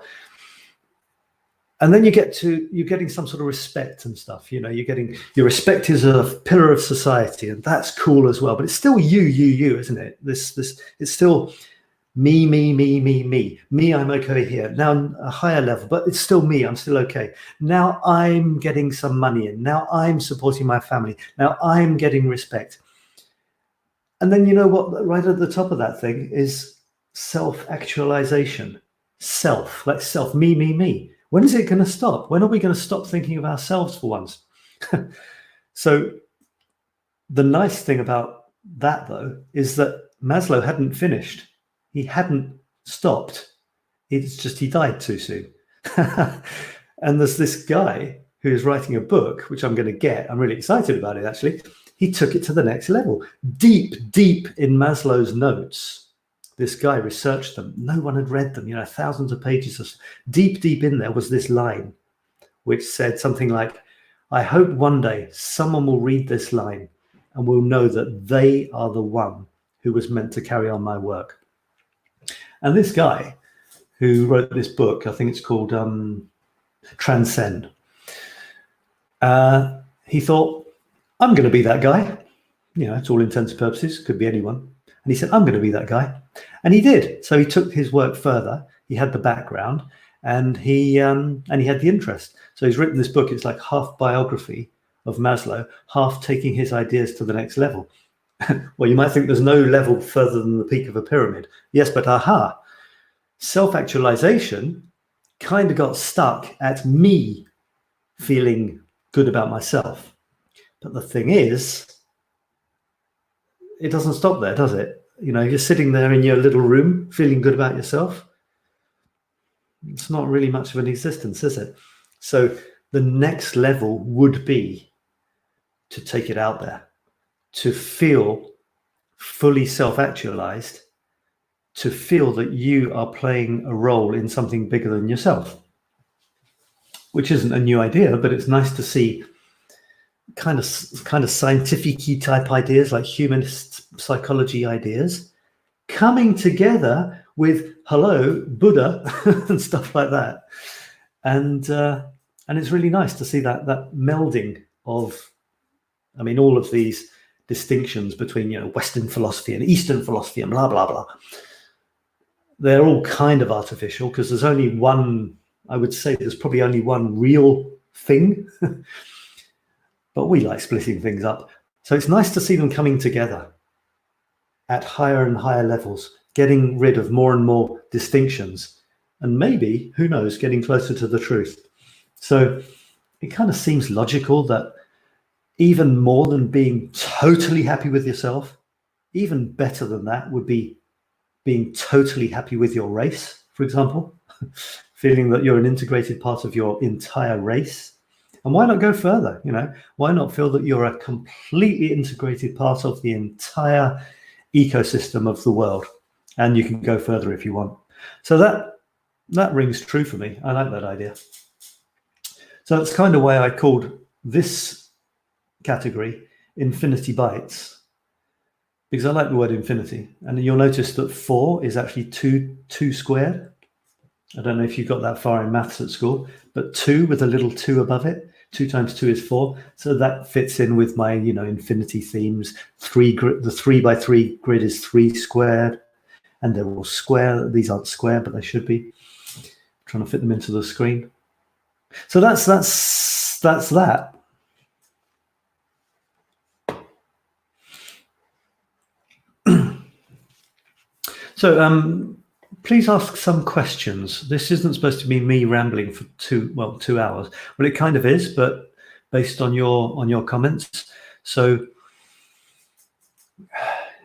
And then you're getting some sort of respect and stuff, your respect is a pillar of society, and that's cool as well. But it's still you, isn't it? This it's still me. I'm okay here. Now a higher level, but it's still me. I'm still okay. Now I'm getting some money in. Now I'm supporting my family. Now I'm getting respect. And then what? Right at the top of that thing is self-actualization. Self, like self, me. When is it going to stop? When are we going to stop thinking of ourselves for once? So the nice thing about that, though, is that Maslow hadn't finished. He hadn't stopped. It's just he died too soon. And there's this guy who is writing a book, which I'm going to get. I'm really excited about it, actually. He took it to the next level. Deep in Maslow's notes, this guy researched them. No one had read them, thousands of pages of deep in there was this line, which said something like, I hope one day someone will read this line and will know that they are the one who was meant to carry on my work. And this guy who wrote this book, I think it's called Transcend, he thought, I'm going to be that guy. To all intents and purposes, could be anyone. And he said, I'm going to be that guy. And he did. So he took his work further. He had the background, and he had the interest. So he's written this book. It's like half biography of Maslow, half taking his ideas to the next level. Well, you might think there's no level further than the peak of a pyramid. Yes, but self-actualization kind of got stuck at me feeling good about myself. But the thing is, it doesn't stop there, does it? You're sitting there in your little room feeling good about yourself. It's not really much of an existence, is it? So the next level would be to take it out there, to feel fully self-actualized, to feel that you are playing a role in something bigger than yourself, which isn't a new idea, but it's nice to see kind of scientific-y type ideas, like humanist psychology ideas, coming together with Buddha and stuff like that. And it's really nice to see that melding of, all of these distinctions between Western philosophy and Eastern philosophy and blah blah blah. They're all kind of artificial, because there's only one. I would say there's probably only one real thing. But we like splitting things up. So it's nice to see them coming together at higher and higher levels, getting rid of more and more distinctions, and maybe, who knows, getting closer to the truth. So it kind of seems logical that even more than being totally happy with yourself, even better than that would be being totally happy with your race, for example, feeling that you're an integrated part of your entire race. And why not go further? Why not feel that you're a completely integrated part of the entire ecosystem of the world, and you can go further if you want. So that rings true for me. I like that idea. So that's kind of why I called this category Infinity Bytes, because I like the word infinity. And you'll notice that 4 is actually 2 squared. I don't know if you got that far in maths at school, but 2 with a little 2 above it. 2 times 2 is 4. So that fits in with my, infinity themes. The 3 by 3 grid is 3 squared, and they're all square. These aren't square, but they should be. I'm trying to fit them into the screen. So that's that. So please ask some questions. This isn't supposed to be me rambling for 2 hours. Well, it kind of is, but based on your comments. So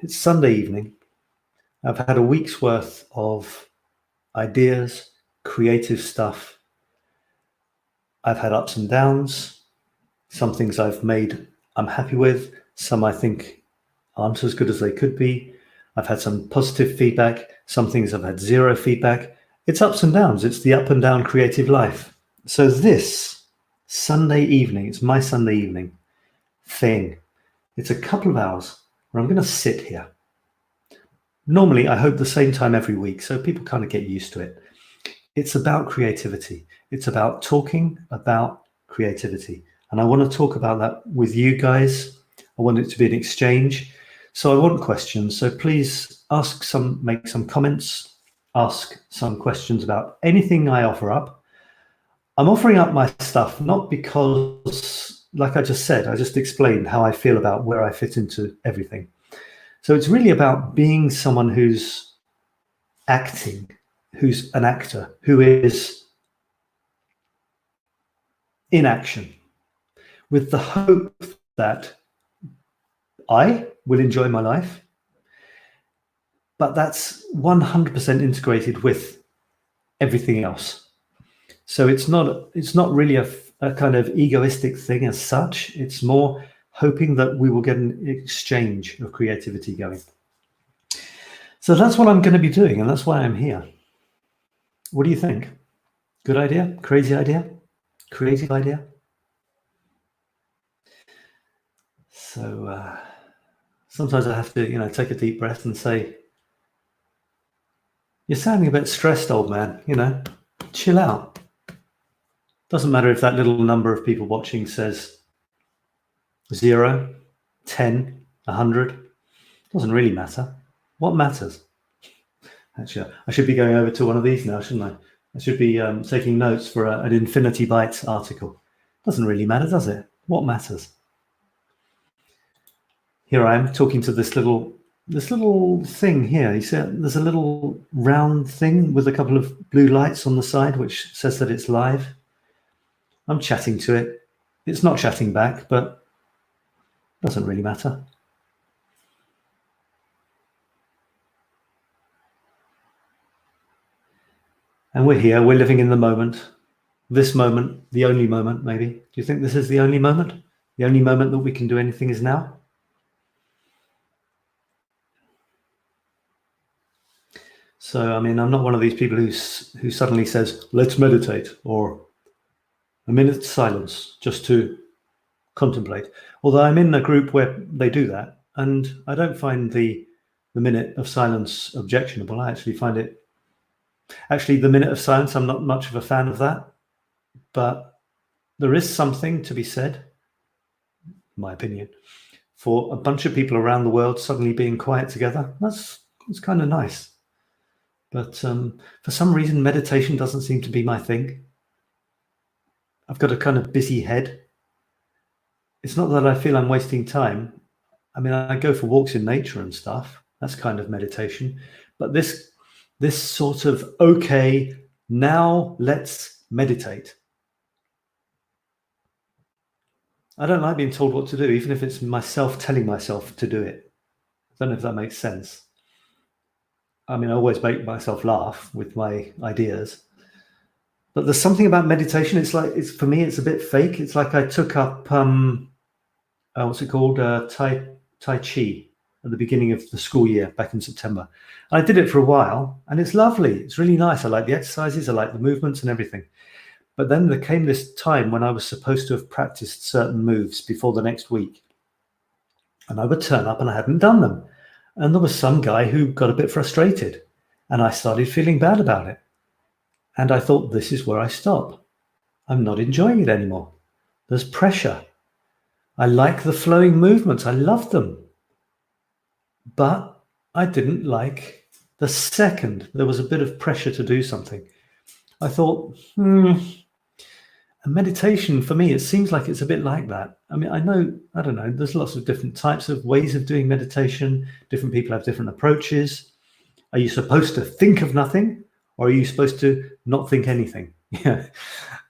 it's Sunday evening. I've had a week's worth of ideas, creative stuff. I've had ups and downs. Some things I've made I'm happy with. Some I think aren't as good as they could be. I've had some positive feedback. Some things I've had 0 feedback. It's ups and downs. It's the up and down creative life. So this Sunday evening, it's my Sunday evening thing. It's a couple of hours where I'm going to sit here. Normally, I hope the same time every week, so people kind of get used to it. It's about creativity. It's about talking about creativity. And I want to talk about that with you guys. I want it to be an exchange. So I want questions. So please make some comments, ask some questions about anything I offer up. I'm offering up my stuff not because, like I just said, I just explained how I feel about where I fit into everything. So it's really about being someone who's acting, who's an actor, who is in action, with the hope that I will enjoy my life, but that's 100% integrated with everything else. So it's not really a kind of egoistic thing as such. It's more hoping that we will get an exchange of creativity going. So that's what I'm going to be doing, and that's why I'm here. What do you think? Good idea? Crazy idea? Creative idea? So sometimes I have to, take a deep breath and say, you're sounding a bit stressed, old man, chill out. Doesn't matter if that little number of people watching says 0, 10, 100. Doesn't really matter. What matters? Actually, I should be going over to one of these now, shouldn't I? I should be taking notes for an Infinity Bytes article. Doesn't really matter, does it? What matters? Here I am talking to this little thing here. You see, there's a little round thing with a couple of blue lights on the side, which says that it's live. I'm chatting to it. It's not chatting back, but it doesn't really matter. And we're here, we're living in the moment. This moment, the only moment, maybe. Do you think this is the only moment? The only moment that we can do anything is now? So, I mean, I'm not one of these people who suddenly says, let's meditate, or a minute's silence just to contemplate. Although I'm in a group where they do that, and I don't find the minute of silence objectionable. I actually find it, the minute of silence, I'm not much of a fan of that, but there is something to be said, in my opinion, for a bunch of people around the world suddenly being quiet together. That's kind of nice. But for some reason, meditation doesn't seem to be my thing. I've got a kind of busy head. It's not that I feel I'm wasting time. I mean, I go for walks in nature and stuff. That's kind of meditation. But this sort of, okay, now let's meditate. I don't like being told what to do, even if it's myself telling myself to do it. I don't know if that makes sense. I mean, I always make myself laugh with my ideas, But there's something about meditation. It's for me, it's a bit fake. It's like I took up what's it called, Tai Chi at the beginning of the school year back in September. I did it for a while, and it's lovely. It's really nice. I like the exercises. I like the movements and everything. But then there came this time when I was supposed to have practiced certain moves before the next week, and I would turn up and I hadn't done them. And there was some guy who got a bit frustrated, and I started feeling bad about it. And I thought, this is where I stop. I'm not enjoying it anymore. There's pressure. I like the flowing movements. I love them. But I didn't like the second there was a bit of pressure to do something. I thought, a meditation for me, it seems like it's a bit like that. I mean, I don't know, there's lots of different types of ways of doing meditation. Different people have different approaches. Are you supposed to think of nothing? Or are you supposed to not think anything? Yeah.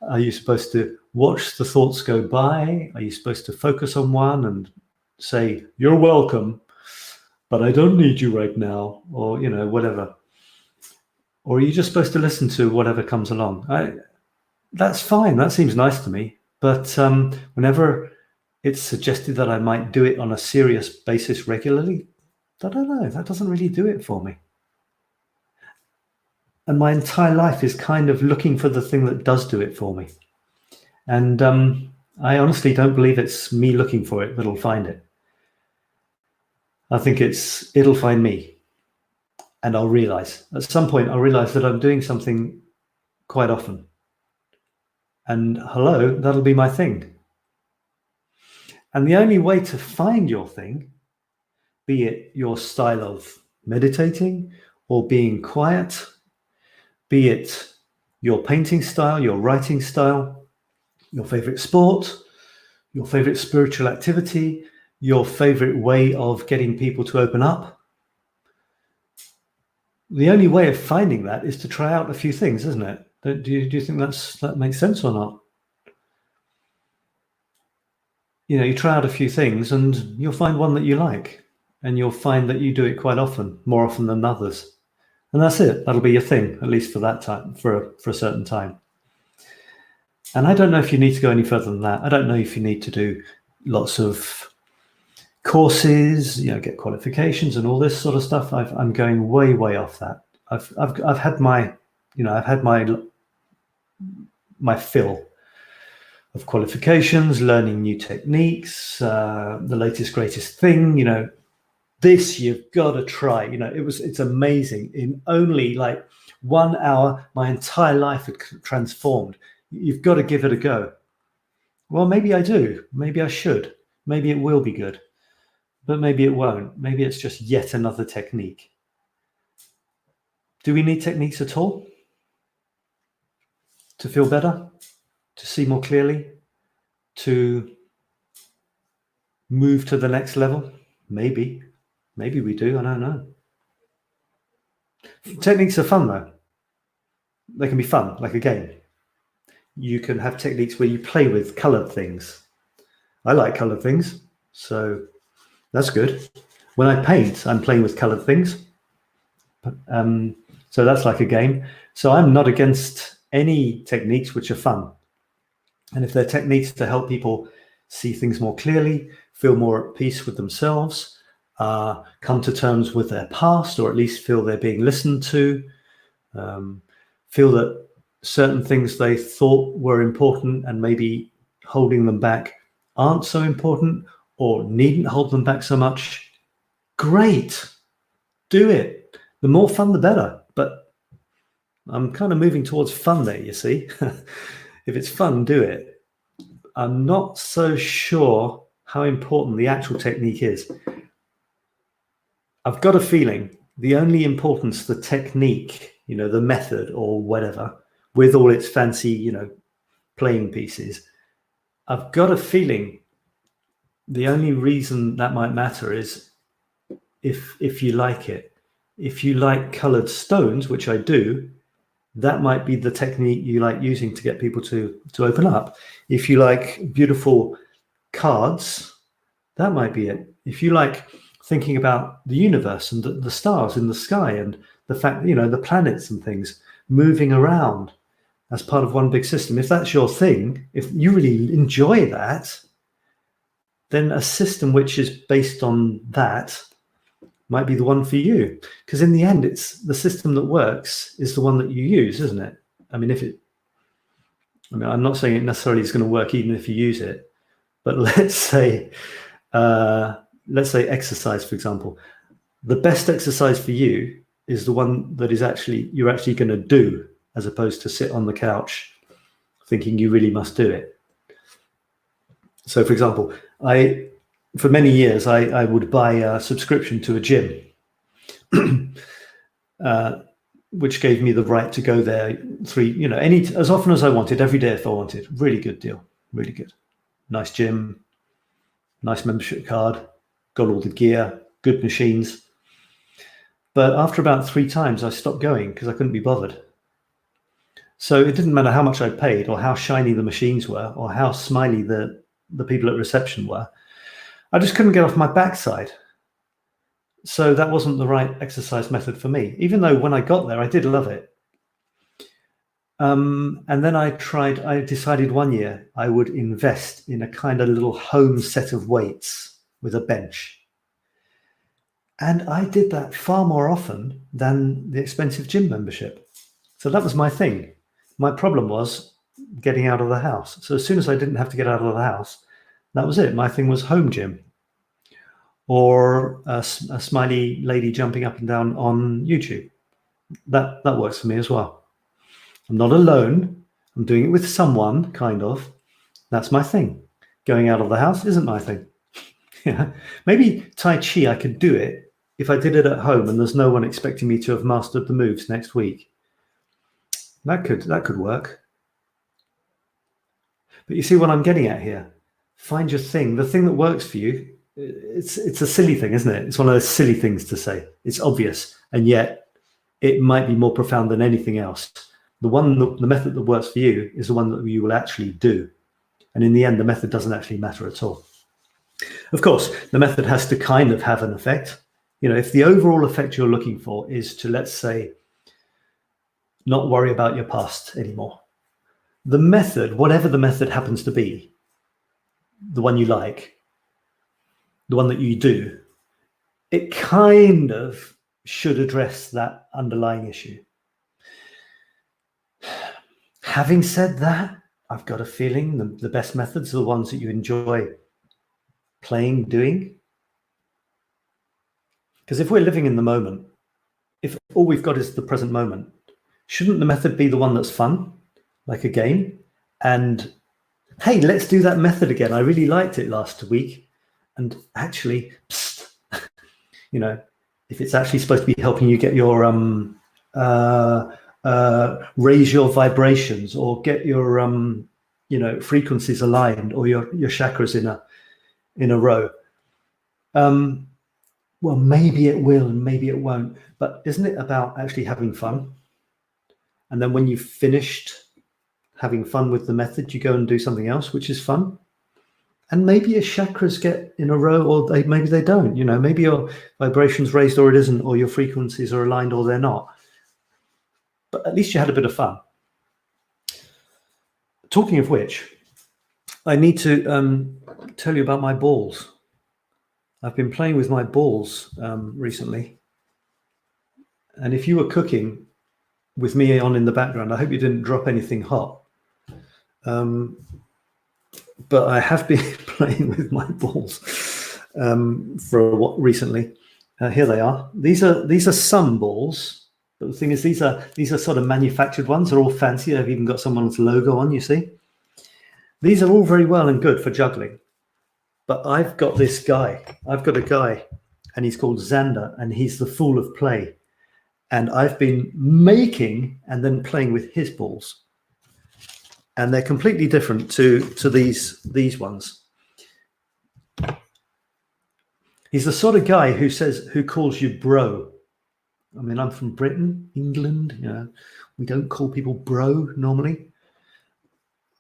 Are you supposed to watch the thoughts go by? Are you supposed to focus on one and say, you're welcome, but I don't need you right now, or, whatever? Or are you just supposed to listen to whatever comes along? That's fine. That seems nice to me. But whenever it's suggested that I might do it on a serious basis regularly, I don't know. That doesn't really do it for me. And my entire life is kind of looking for the thing that does do it for me. And I honestly don't believe it's me looking for it that'll find it. I think it'll find me. And I'll realize, at some point, I'll realize that I'm doing something quite often. And hello, that'll be my thing. And the only way to find your thing, be it your style of meditating or being quiet, be it your painting style, your writing style, your favorite sport, your favorite spiritual activity, your favorite way of getting people to open up. The only way of finding that is to try out a few things, isn't it? Do you think that makes sense or not? You try out a few things and you'll find one that you like, and you'll find that you do it quite often, more often than others. And that's it. That'll be your thing, at least for that time, for a certain time. And I don't know if you need to go any further than that. I don't know if you need to do lots of courses, get qualifications and all this sort of stuff. I'm going way off that. I've had my, I've had my fill of qualifications, learning new techniques, the latest greatest thing. This you've got to try. It's amazing. In only like 1 hour, my entire life had transformed. You've got to give it a go. Well, maybe I do. Maybe I should. Maybe it will be good. But maybe it won't. Maybe it's just yet another technique. Do we need techniques at all? To feel better? To see more clearly? To move to the next level? Maybe. Maybe we do. I don't know. Techniques are fun, though. They can be fun, like a game. You can have techniques where you play with colored things. I like colored things, so that's good. When I paint, I'm playing with colored things. So that's like a game. So I'm not against any techniques which are fun. And if they're techniques to help people see things more clearly, feel more at peace with themselves, come to terms with their past, or at least feel they're being listened to, feel that certain things they thought were important and maybe holding them back aren't so important, or needn't hold them back so much, great, do it. The more fun, the better. But I'm kind of moving towards fun there, you see. If it's fun, do it. I'm not so sure how important the actual technique is. I've got a feeling the only importance the technique, the method or whatever, with all its fancy, playing pieces, I've got a feeling the only reason that might matter is if you like it. If you like colored stones, which I do, that might be the technique you like using to get people to open up. If you like beautiful cards, that might be it. If you like thinking about the universe and the stars in the sky and the fact, the planets and things moving around, as part of one big system. If that's your thing, if you really enjoy that, then a system which is based on that might be the one for you. Because in the end, it's the system that works is the one that you use, isn't it? I mean, I'm not saying it necessarily is going to work even if you use it, but let's say exercise, for example. The best exercise for you is the one that is you're actually going to do, as opposed to sit on the couch thinking you really must do it. So, for example, for many years, I would buy a subscription to a gym, which gave me the right to go there as often as I wanted, every day if I wanted. Really good deal, really good. Nice gym, nice membership card, got all the gear, good machines. But after about 3 times, I stopped going because I couldn't be bothered. So it didn't matter how much I paid or how shiny the machines were or how smiley the people at reception were. I just couldn't get off my backside. So that wasn't the right exercise method for me, even though when I got there, I did love it. And then I decided one year I would invest in a kind of little home set of weights with a bench. And I did that far more often than the expensive gym membership. So that was my thing. My problem was getting out of the house. So as soon as I didn't have to get out of the house, that was it. My thing was home gym, or a smiley lady jumping up and down on YouTube. That works for me as well. I'm not alone. I'm doing it with someone, kind of. That's my thing. Going out of the house isn't my thing. Yeah. Maybe Tai Chi, I could do it if I did it at home and there's no one expecting me to have mastered the moves next week. That could work. But you see what I'm getting at here? Find your thing, the thing that works for you. It's a silly thing, isn't it? It's one of those silly things to say. It's obvious, and yet it might be more profound than anything else. The method that works for you is the one that you will actually do. And in the end, the method doesn't actually matter at all. Of course, the method has to kind of have an effect. If the overall effect you're looking for is to, let's say, not worry about your past anymore, the method, whatever the method happens to be, the one you like, the one that you do, it kind of should address that underlying issue. Having said that, I've got a feeling the best methods are the ones that you enjoy playing, doing. Because if we're living in the moment, if all we've got is the present moment, shouldn't the method be the one that's fun, like a game? And hey, let's do that method again. I really liked it last week. And actually, psst, if it's actually supposed to be helping you get your raise your vibrations or get your frequencies aligned or your chakras in a row, well, maybe it will and maybe it won't. But isn't it about actually having fun? And then when you've finished having fun with the method, you go and do something else, which is fun. And maybe your chakras get in a row, or maybe they don't. Maybe your vibration's raised or it isn't, or your frequencies are aligned or they're not. But at least you had a bit of fun. Talking of which, I need to tell you about my balls. I've been playing with my balls recently. And if you were cooking with me on in the background, I hope you didn't drop anything hot. But I have been playing with my balls recently. Here they are. These are some balls, but the thing is, these are sort of manufactured ones. They're all fancy. They've even got someone's logo on. You see, these are all very well and good for juggling. But I've got this guy. I've got a guy, and he's called Xander, and he's the fool of play. And I've been making and then playing with his balls. And they're completely different to these ones. He's the sort of guy who calls you bro. I mean, I'm from Britain, England. We don't call people bro normally.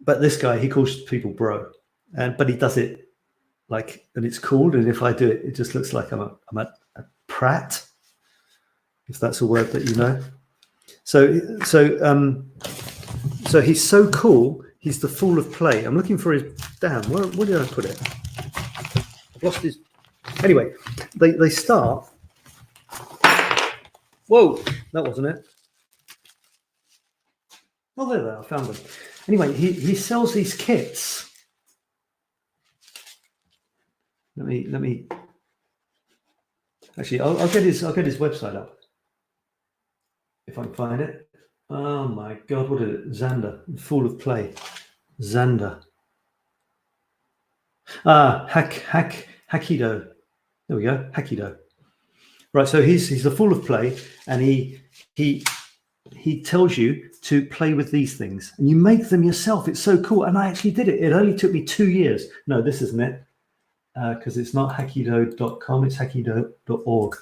But this guy, he calls people bro, but he does it and it's cool. And if I do it, it just looks like I'm a prat, if that's a word that you know. So So he's so cool. He's the fool of play. I'm looking for his. Damn, where did I put it? I've lost his. Anyway, they start. Whoa, that wasn't it. Oh, there they are. I found them. Anyway, he sells these kits. Let me. Actually, I'll get his website up if I can find it. Oh my God, what is it? Xander, fool of play. Xander. Hapkido. There we go. Hapkido. Right, so he's the fool of play, and he tells you to play with these things, and you make them yourself. It's so cool, and I actually did it. It only took me 2 years. No, this isn't it, because it's not hapkido.com. It's hapkido.org.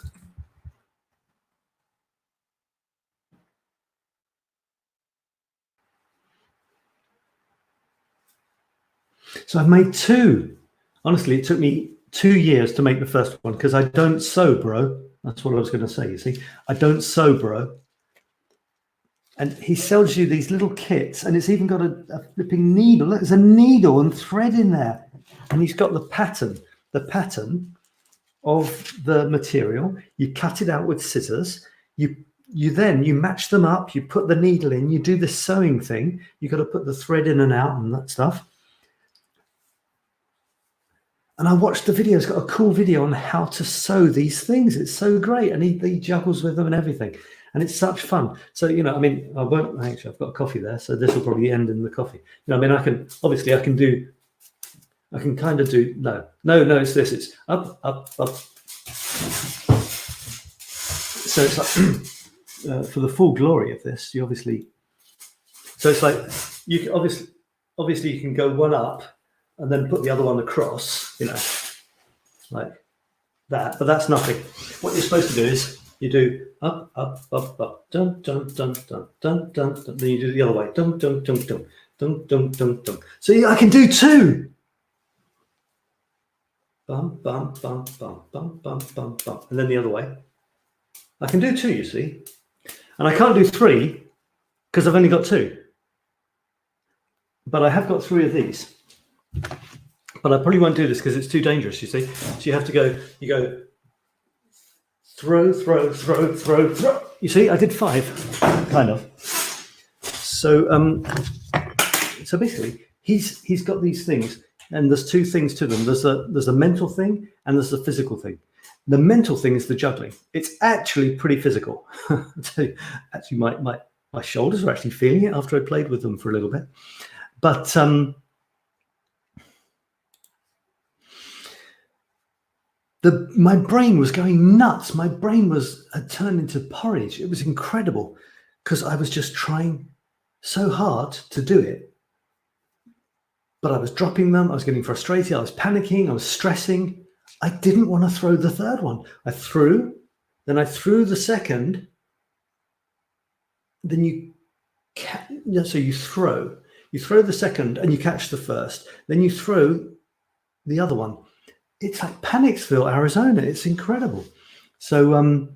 So I've made 2. Honestly, it took me 2 years to make the first one because I don't sew, bro. That's what I was going to say, you see. I don't sew, bro. And he sells you these little kits, and it's even got a flipping needle. Look, there's a needle and thread in there. And he's got the pattern of the material. You cut it out with scissors. You match them up. You put the needle in. You do the sewing thing. You've got to put the thread in and out and that stuff. And I watched the video. It's got a cool video on how to sew these things. It's so great. And he juggles with them and everything. And it's such fun. So, you know, I mean, I won't actually, I've got a coffee there. So this will probably end in the coffee. You know, I mean, I can kind of do, no, it's this. It's up, up, up. So it's like, for the full glory of this, you obviously, so it's like, you can obviously you can go one up, and then put the other one across, you know, like that. But that's nothing. What you're supposed to do is you do up, up, up, up, dun, dun, dun, dun, dun, dun, dun. Then you do it the other way, dun, dun, dun, dun, dun, dun, dun, dun. So I can do 2. Bum, bum, bum, bum, bum, bum, bum, bum. And then the other way. I can do 2, you see. And I can't do 3 because I've only got 2. But I have got 3 of these. But I probably won't do this because it's too dangerous, you see. So you have to go, throw. You see, I did 5, kind of. So so basically, he's got these things, and there's 2 things to them. There's a mental thing and there's a physical thing. The mental thing is the juggling. It's actually pretty physical. Actually, my shoulders are actually feeling it after I played with them for a little bit. But my brain was going nuts. My brain had turned into porridge. It was incredible because I was just trying so hard to do it. But I was dropping them. I was getting frustrated. I was panicking. I was stressing. I didn't want to throw the third one. I threw the second. Then so you throw the second and you catch the first. Then you throw the other one. It's like Panicsville, Arizona. It's incredible. So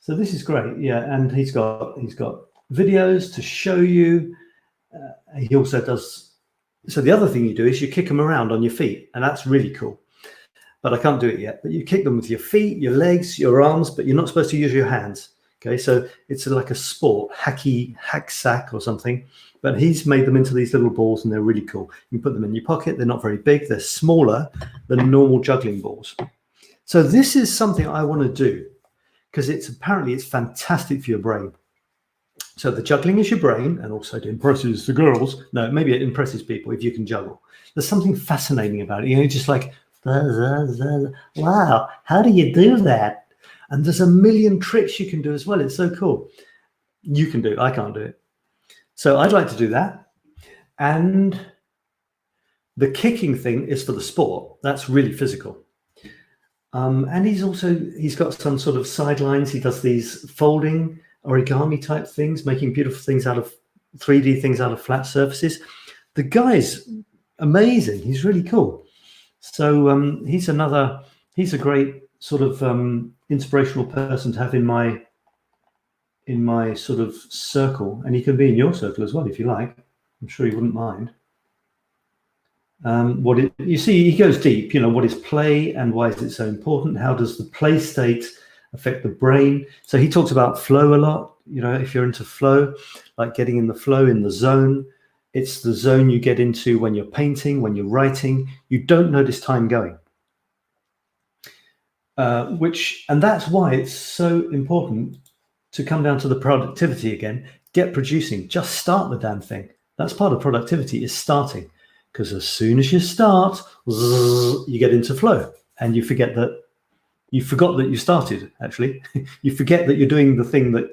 so this is great. Yeah, and he's got videos to show you. He also does. So the other thing you do is you kick them around on your feet, and that's really cool. But I can't do it yet. But you kick them with your feet, your legs, your arms, but you're not supposed to use your hands. Okay, so it's like a sport, hack sack or something. But he's made them into these little balls, and they're really cool. You can put them in your pocket. They're not very big. They're smaller than normal juggling balls. So this is something I want to do because it's fantastic for your brain. So the juggling is your brain, and also it impresses the girls. No, maybe it impresses people if you can juggle. There's something fascinating about it. You know, just like, wow, how do you do that? And there's a million tricks you can do as well. It's so cool. You can do it. I can't do it. So I'd like to do that. And the kicking thing is for the sport. That's really physical. And he's got some sort of sidelines. He does these folding origami type things, making beautiful things out of 3D things out of flat surfaces. The guy's amazing. He's really cool. So he's a great sort of inspirational person to have in my sort of circle, and he can be in your circle as well if you like. I'm sure he wouldn't mind. You see, he goes deep, what is play and why is it so important? How does the play state affect the brain? So he talks about flow a lot. If you're into flow, like getting in the flow, in the zone, it's the zone you get into when you're painting, when you're writing. You don't notice time going. And that's why it's so important to come down to the productivity again. Get producing. Just start the damn thing. That's part of productivity, is starting. Because as soon as you start, you get into flow, and you forget that you forgot that you started, actually. You forget that you're doing the thing that,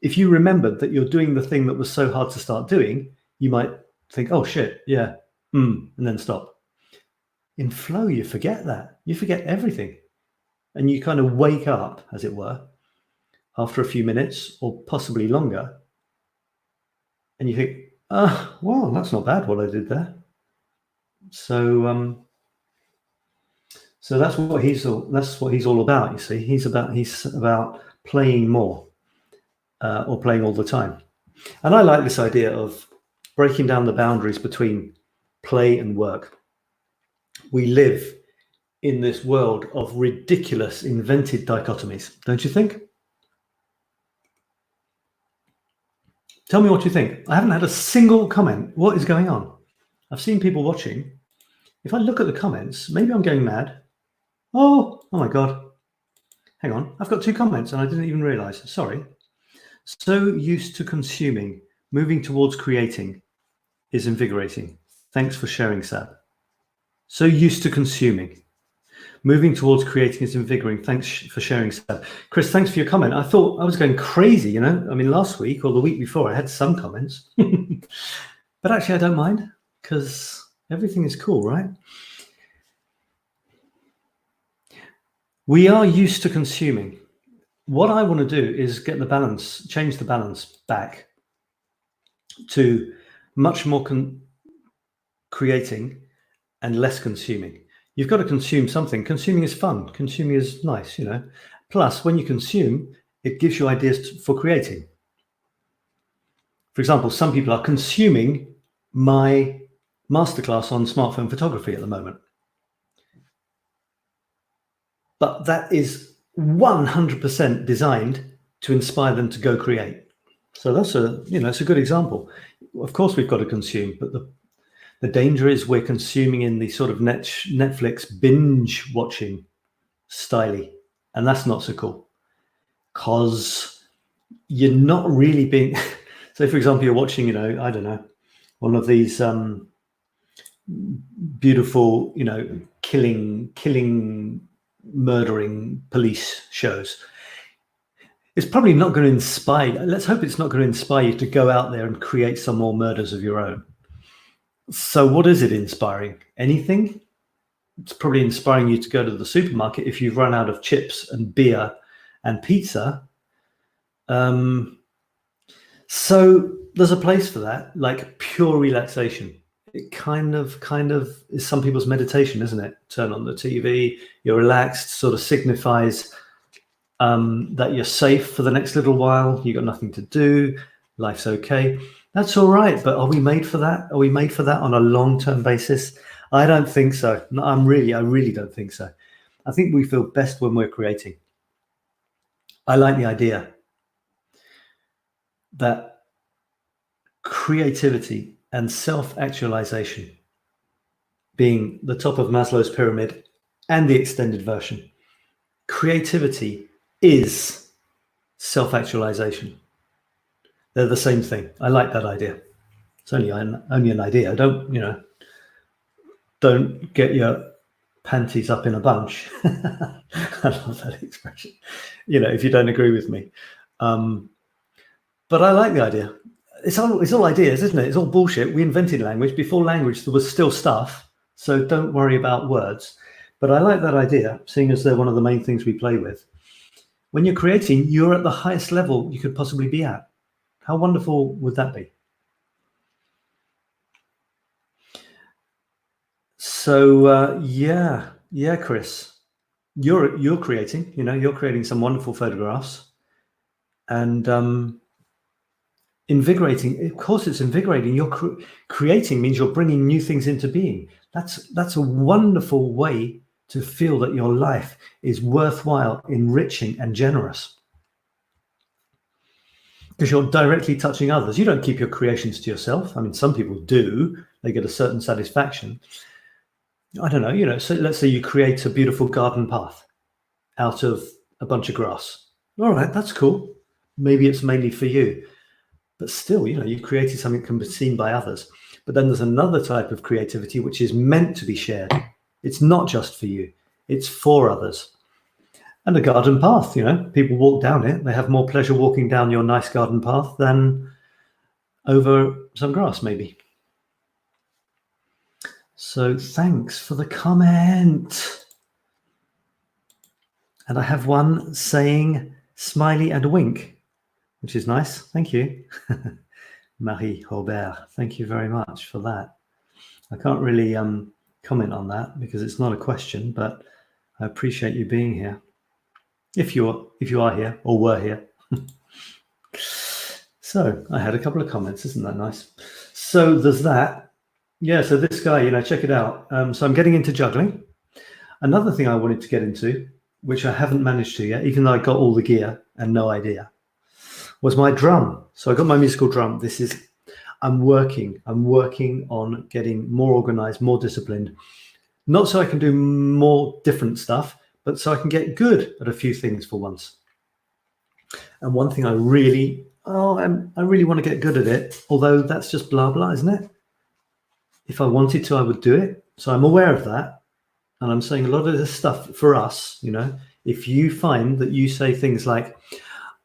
if you remembered that you're doing the thing that was so hard to start doing, you might think, oh shit, yeah, and then stop. In flow, you forget that. You forget everything. And you kind of wake up, as it were, after a few minutes or possibly longer. And you think, well, that's not bad what I did there. So that's what he's all about, you see. He's about playing more, or playing all the time. And I like this idea of breaking down the boundaries between play and work. We live in this world of ridiculous invented dichotomies, don't you think? Tell me what you think. I haven't had a single comment. What is going on? I've seen people watching. If I look at the comments, maybe I'm going mad. Oh my God. Hang on. I've got 2 comments and I didn't even realize. Sorry. So used to consuming, moving towards creating is invigorating. Thanks for sharing, Sab. So used to consuming, moving towards creating is invigorating. Thanks for sharing, Sab. Chris, thanks for your comment. I thought I was going crazy, I mean, last week or the week before, I had some comments. But actually, I don't mind, because everything is cool, right? We are used to consuming. What I want to do is get the balance, change the balance back to much more creating and less consuming. You've got to consume something. Consuming is fun. Consuming is nice, Plus, when you consume, it gives you ideas for creating. For example, some people are consuming my masterclass on smartphone photography at the moment. But that is 100% designed to inspire them to go create. So that's it's a good example. Of course, we've got to consume, but the danger is we're consuming in the sort of Netflix binge watching style, and that's not so cool, because you're not really being. So, for example, you're watching, I don't know, one of these beautiful, killing, murdering police shows. It's probably not going to inspire. Let's hope it's not going to inspire you to go out there and create some more murders of your own. So what is it inspiring? Anything? It's probably inspiring you to go to the supermarket if you've run out of chips and beer and pizza. So there's a place for that, like pure relaxation. It kind of is some people's meditation, isn't it? Turn on the TV, you're relaxed, sort of signifies that you're safe for the next little while. You got nothing to do. Life's okay. That's all right. But are we made for that? Are we made for that on a long-term basis? I don't think so. No, I really don't think so. I think we feel best when we're creating. I like the idea that creativity and self-actualization being the top of Maslow's pyramid and the extended version. Creativity is self-actualization. They're the same thing. I like that idea. It's only an idea. Don't get your panties up in a bunch. I love that expression. If you don't agree with me. But I like the idea. It's all ideas, isn't it? It's all bullshit. We invented language. Before language, there was still stuff. So don't worry about words. But I like that idea, seeing as they're one of the main things we play with. When you're creating, you're at the highest level you could possibly be at. How wonderful would that be? So yeah, Chris, you're creating. You're creating some wonderful photographs, and invigorating. Of course, it's invigorating. You're creating means you're bringing new things into being. That's a wonderful way to feel that your life is worthwhile, enriching, and generous. Because you're directly touching others. You don't keep your creations to yourself. I mean, some people do. They get a certain satisfaction. I don't know, so let's say you create a beautiful garden path out of a bunch of grass. All right, that's cool. Maybe it's mainly for you. But still, you've created something that can be seen by others. But then there's another type of creativity which is meant to be shared. It's not just for you. It's for others. And a garden path, people walk down it. They have more pleasure walking down your nice garden path than over some grass, maybe. So thanks for the comment. And I have one saying smiley and wink, which is nice. Thank you. Marie Robert, thank you very much for that. I can't really comment on that because it's not a question, but I appreciate you being here. If you are here or were here. So I had a couple of comments. Isn't that nice? So there's that. Yeah, so this guy, check it out. So I'm getting into juggling. Another thing I wanted to get into, which I haven't managed to yet, even though I got all the gear and no idea, was my drum. So I got my musical drum. I'm working on getting more organized, more disciplined. Not so I can do more different stuff, but so I can get good at a few things for once. And one thing I really want to get good at it, although that's just blah, blah, isn't it? If I wanted to, I would do it. So I'm aware of that. And I'm saying a lot of this stuff for us, if you find that you say things like,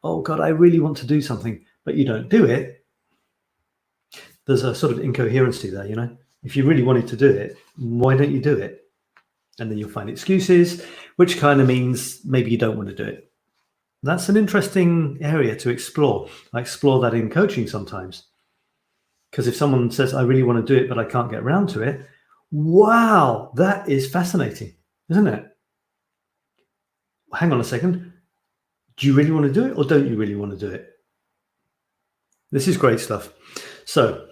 oh God, I really want to do something, but you don't do it, there's a sort of incoherency there, If you really wanted to do it, why don't you do it? And then you'll find excuses, which kind of means maybe you don't want to do it. That's an interesting area to explore. I explore that in coaching sometimes. Because if someone says, I really want to do it, but I can't get around to it, wow, that is fascinating, isn't it? Hang on a second. Do you really want to do it or don't you really want to do it? This is great stuff. So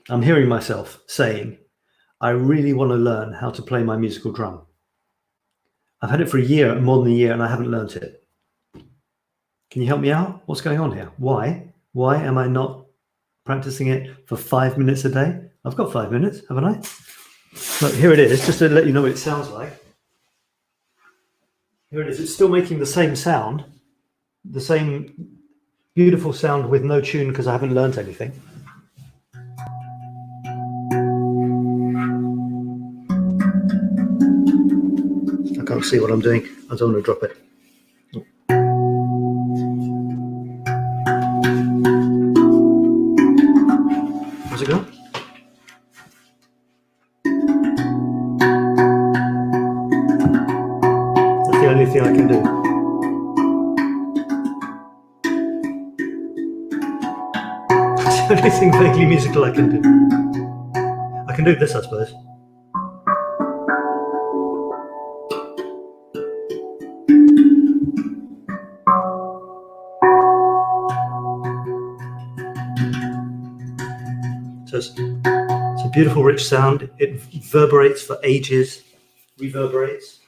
I'm hearing myself saying, I really want to learn how to play my musical drum. I've had it for a year, more than a year, and I haven't learned it. Can you help me out? What's going on here? Why? Why am I not practicing it for 5 minutes a day? I've got 5 minutes, haven't I? Look, here it is, just to let you know what it sounds like. Here it is. It's still making the same sound, the same beautiful sound with no tune because I haven't learned anything. I can't see what I'm doing. I don't want to drop it. How's it go? That's the only thing I can do. That's the only thing vaguely musical I can do. I can do this, I suppose. It's a beautiful, rich sound. It reverberates for ages. Reverberates.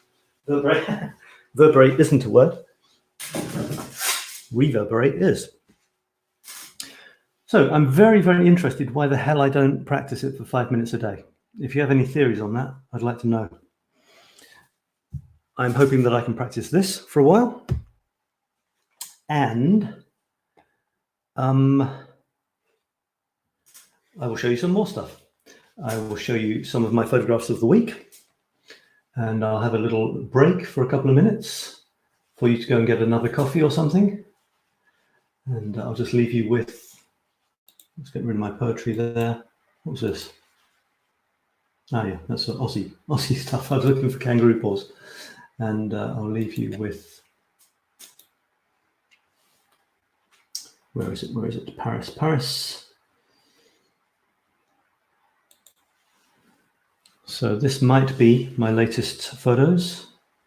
Verberate isn't a word. Reverberate is. So I'm very, very interested why the hell I don't practice it for 5 minutes a day. If you have any theories on that, I'd like to know. I'm hoping that I can practice this for a while. And I will show you some more stuff. I will show you some of my photographs of the week, and I'll have a little break for a couple of minutes for you to go and get another coffee or something. And I'll just leave you with, let's get rid of my poetry there. What was this? Oh yeah, that's Aussie stuff. I was looking for kangaroo paws. And I'll leave you with, where is it? Paris. So this might be my latest photos.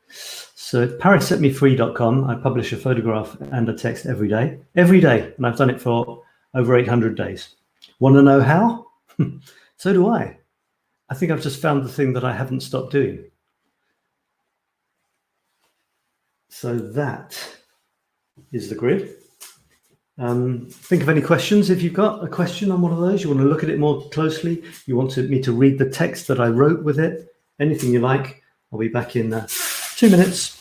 So at parissetmefree.com, I publish a photograph and a text every day, and I've done it for over 800 days. Want to know how? So do I. I think I've just found the thing that I haven't stopped doing. So that is the grid. Think of any questions. If you've got a question on one of those, you want to look at it more closely, you want me to read the text that I wrote with it, anything you like, I'll be back in 2 minutes.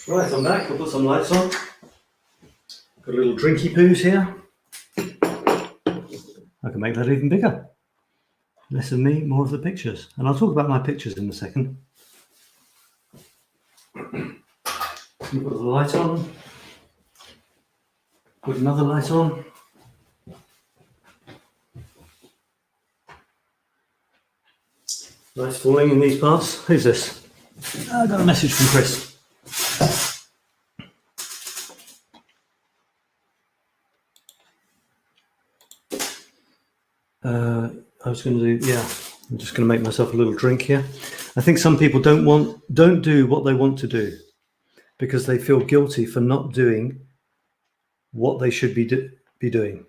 Right, I'm back. I'll put some lights on. Got a little drinky poos here. I can make that even bigger. Less of me, more of the pictures. And I'll talk about my pictures in a second. Put the light on. Put another light on. Nice falling in these parts. Who's this? I got a message from Chris. I was going to do, yeah, I'm just going to make myself a little drink here. I think some people don't do what they want to do because they feel guilty for not doing what they should be doing.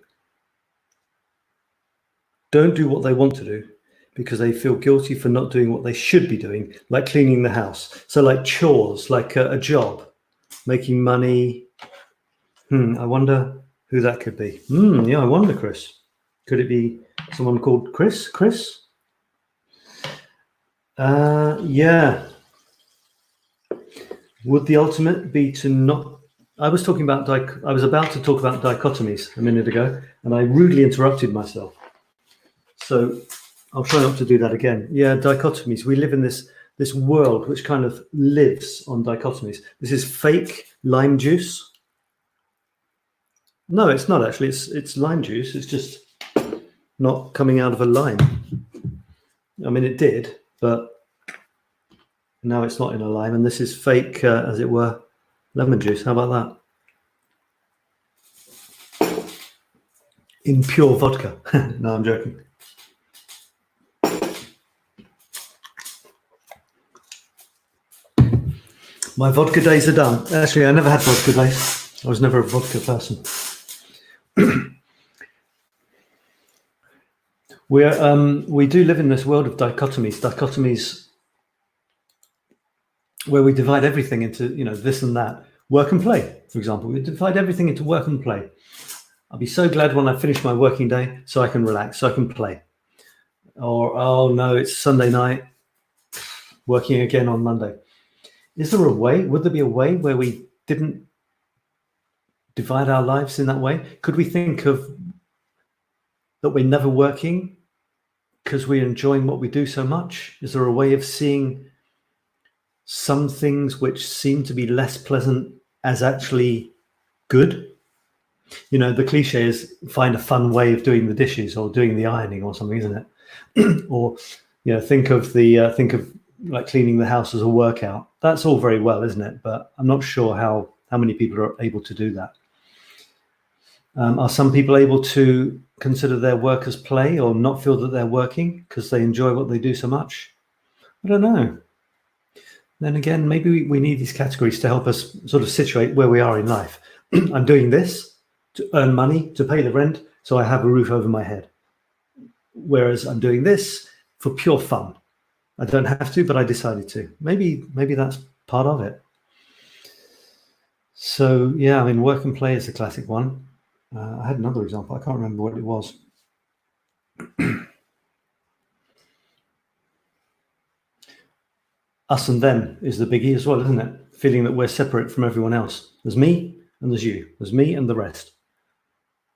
Don't do what they want to do because they feel guilty for not doing what they should be doing, like cleaning the house. So like chores, like a job, making money. I wonder who that could be. Yeah, I wonder, Chris. Could it be someone called Chris? Chris? Yeah. Would the ultimate be to not... I was about to talk about dichotomies a minute ago, and I rudely interrupted myself. So I'll try not to do that again. Yeah, dichotomies. We live in this world which kind of lives on dichotomies. This is fake lime juice. No, it's not actually. It's lime juice. It's just not coming out of a lime. I mean, it did, but now it's not in a lime, and this is fake, as it were, lemon juice. How about that? In pure vodka. No, I'm joking. My vodka days are done. Actually, I never had vodka days. I was never a vodka person. We do live in this world of dichotomies where we divide everything into, this and that. Work and play, for example. We divide everything into work and play. I'll be so glad when I finish my working day so I can relax, so I can play. Or, oh no, it's Sunday night, working again on Monday. Is there a way? Would there be a way where we didn't divide our lives in that way? Could we think of that we're never working because we're enjoying what we do so much? Is there a way of seeing some things which seem to be less pleasant as actually good? The cliche is find a fun way of doing the dishes or doing the ironing or something, isn't it? Or think of like cleaning the house as a workout. That's all very well, isn't it? But I'm not sure how many people are able to do that. Are some people able to consider their work as play or not feel that they're working because they enjoy what they do so much? I don't know. Then again, maybe we need these categories to help us sort of situate where we are in life. I'm doing this to earn money, to pay the rent, so I have a roof over my head. Whereas I'm doing this for pure fun. I don't have to, but I decided to. Maybe that's part of it. So yeah, I mean, work and play is a classic one. I had another example. I can't remember what it was. Us and them is the biggie as well, isn't it? Feeling that we're separate from everyone else. There's me and there's you. There's me and the rest.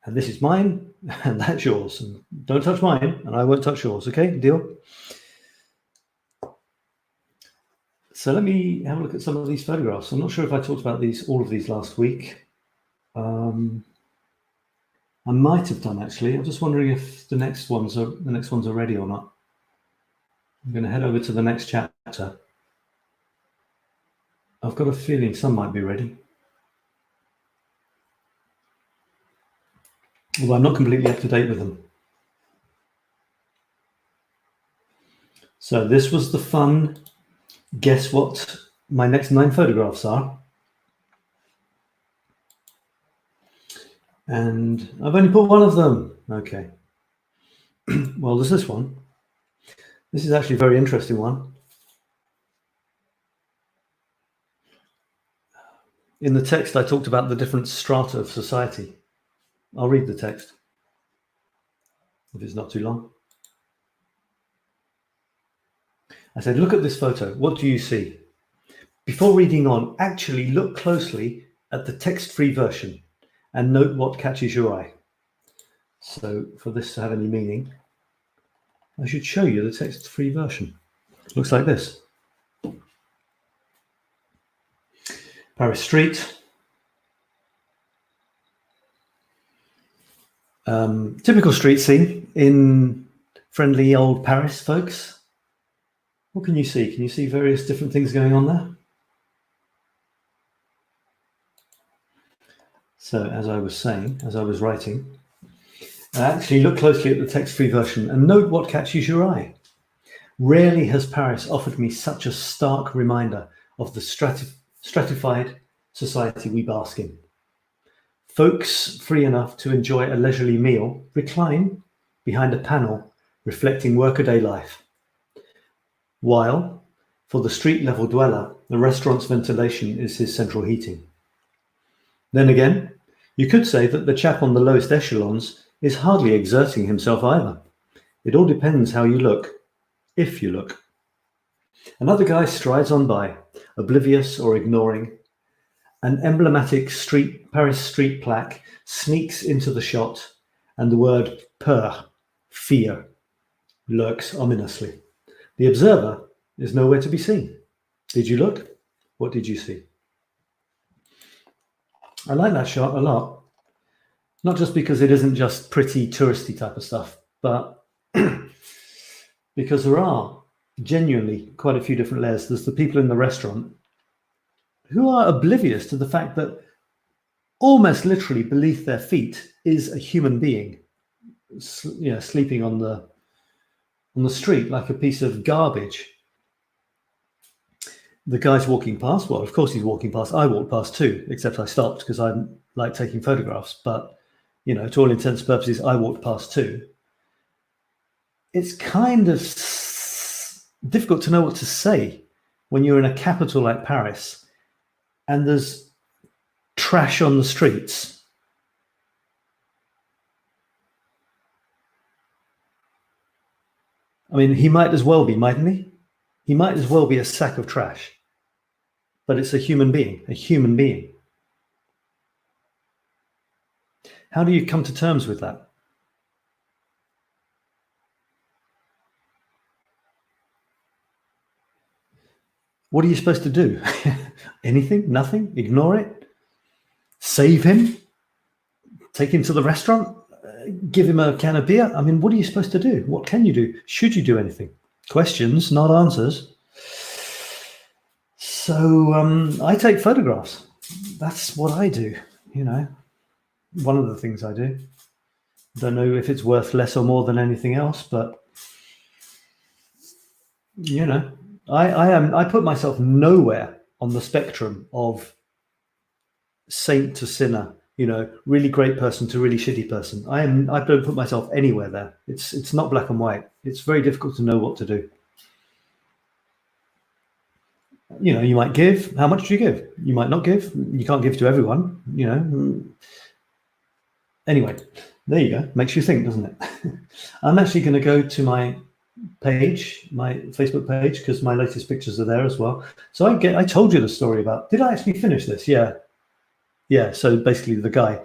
And this is mine and that's yours. And don't touch mine and I won't touch yours. Okay, deal? So let me have a look at some of these photographs. I'm not sure if I talked about all of these last week. I might have done actually. I'm just wondering if the next ones are ready or not. I'm going to head over to the next chapter. I've got a feeling some might be ready. Although I'm not completely up to date with them. So this was the fun. Guess what my next 9 photographs are. And I've only put one of them. Okay. Well, there's this one. This is actually a very interesting one. In the text, I talked about the different strata of society. I'll read the text, if it's not too long. I said, look at this photo. What do you see? Before reading on, actually look closely at the text-free version and note what catches your eye. So for this to have any meaning, I should show you the text-free version. It looks like this. Paris street. Typical street scene in friendly old Paris, folks. What can you see? Can you see various different things going on there? So as I was saying, as I was writing, actually look closely at the text-free version and note what catches your eye. Rarely has Paris offered me such a stark reminder of the stratified society we bask in. Folks free enough to enjoy a leisurely meal recline behind a panel reflecting workaday life. While, for the street-level dweller, the restaurant's ventilation is his central heating. Then again, you could say that the chap on the lowest echelons is hardly exerting himself either. It all depends how you look, if you look. Another guy strides on by, oblivious or ignoring. An emblematic Paris street plaque sneaks into the shot, and the word peur, fear, lurks ominously. The observer is nowhere to be seen. Did you look? What did you see? I like that shot a lot. Not just because it isn't just pretty touristy type of stuff, but because there are genuinely quite a few different layers. There's the people in the restaurant who are oblivious to the fact that almost literally beneath their feet is a human being, sleeping on the street like a piece of garbage. The guy's walking past. Well, of course he's walking past. I walked past too, except I stopped because I like taking photographs. But, to all intents and purposes, I walked past too. It's kind of difficult to know what to say when you're in a capital like Paris and there's trash on the streets. I mean, he might as well be, mightn't he? He might as well be a sack of trash. But it's a human being, a human being. How do you come to terms with that? What are you supposed to do? Anything? Nothing? Ignore it? Save him? Take him to the restaurant? Give him a can of beer? I mean, what are you supposed to do? What can you do? Should you do anything? Questions, not answers. So I take photographs. That's what I do, One of the things I do. Don't know if it's worth less or more than anything else, but, I put myself nowhere on the spectrum of saint to sinner, really great person to really shitty person. I don't put myself anywhere there. It's not black and white. It's very difficult to know what to do. You might give. How much do you give? You might not give. You can't give to everyone, Anyway, there you go. Makes you think, doesn't it? I'm actually going to go to my page, my Facebook page, because my latest pictures are there as well. So I told you the story about, did I actually finish this? Yeah. So basically the guy,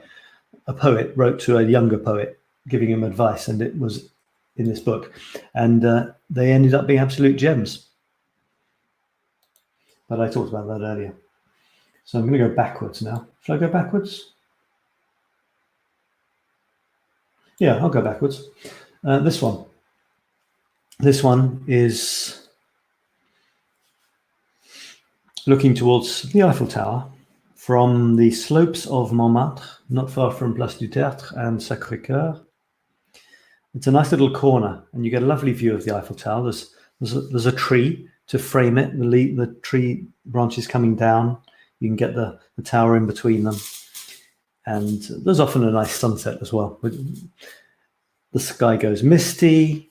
a poet, wrote to a younger poet giving him advice, and it was in this book, and they ended up being absolute gems. But I talked about that earlier. So I'm going to go backwards now. Should I go backwards? Yeah, I'll go backwards. This one. This one is looking towards the Eiffel Tower from the slopes of Montmartre, not far from Place du Théâtre and Sacré-Cœur. It's a nice little corner, and you get a lovely view of the Eiffel Tower. There's a tree to frame it, the tree branches coming down. You can get the tower in between them. And there's often a nice sunset as well. The sky goes misty.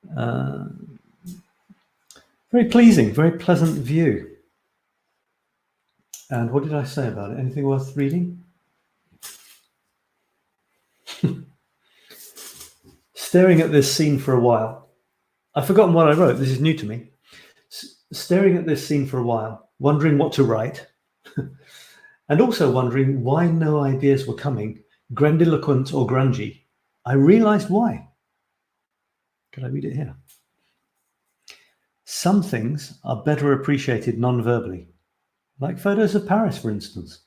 Very pleasing, very pleasant view. And what did I say about it? Anything worth reading? Staring at this scene for a while. I've forgotten what I wrote. This is new to me. Staring at this scene for a while, wondering what to write, and also wondering why no ideas were coming, grandiloquent or grungy. I realized why. Can I read it here? Some things are better appreciated non-verbally, like photos of Paris, for instance.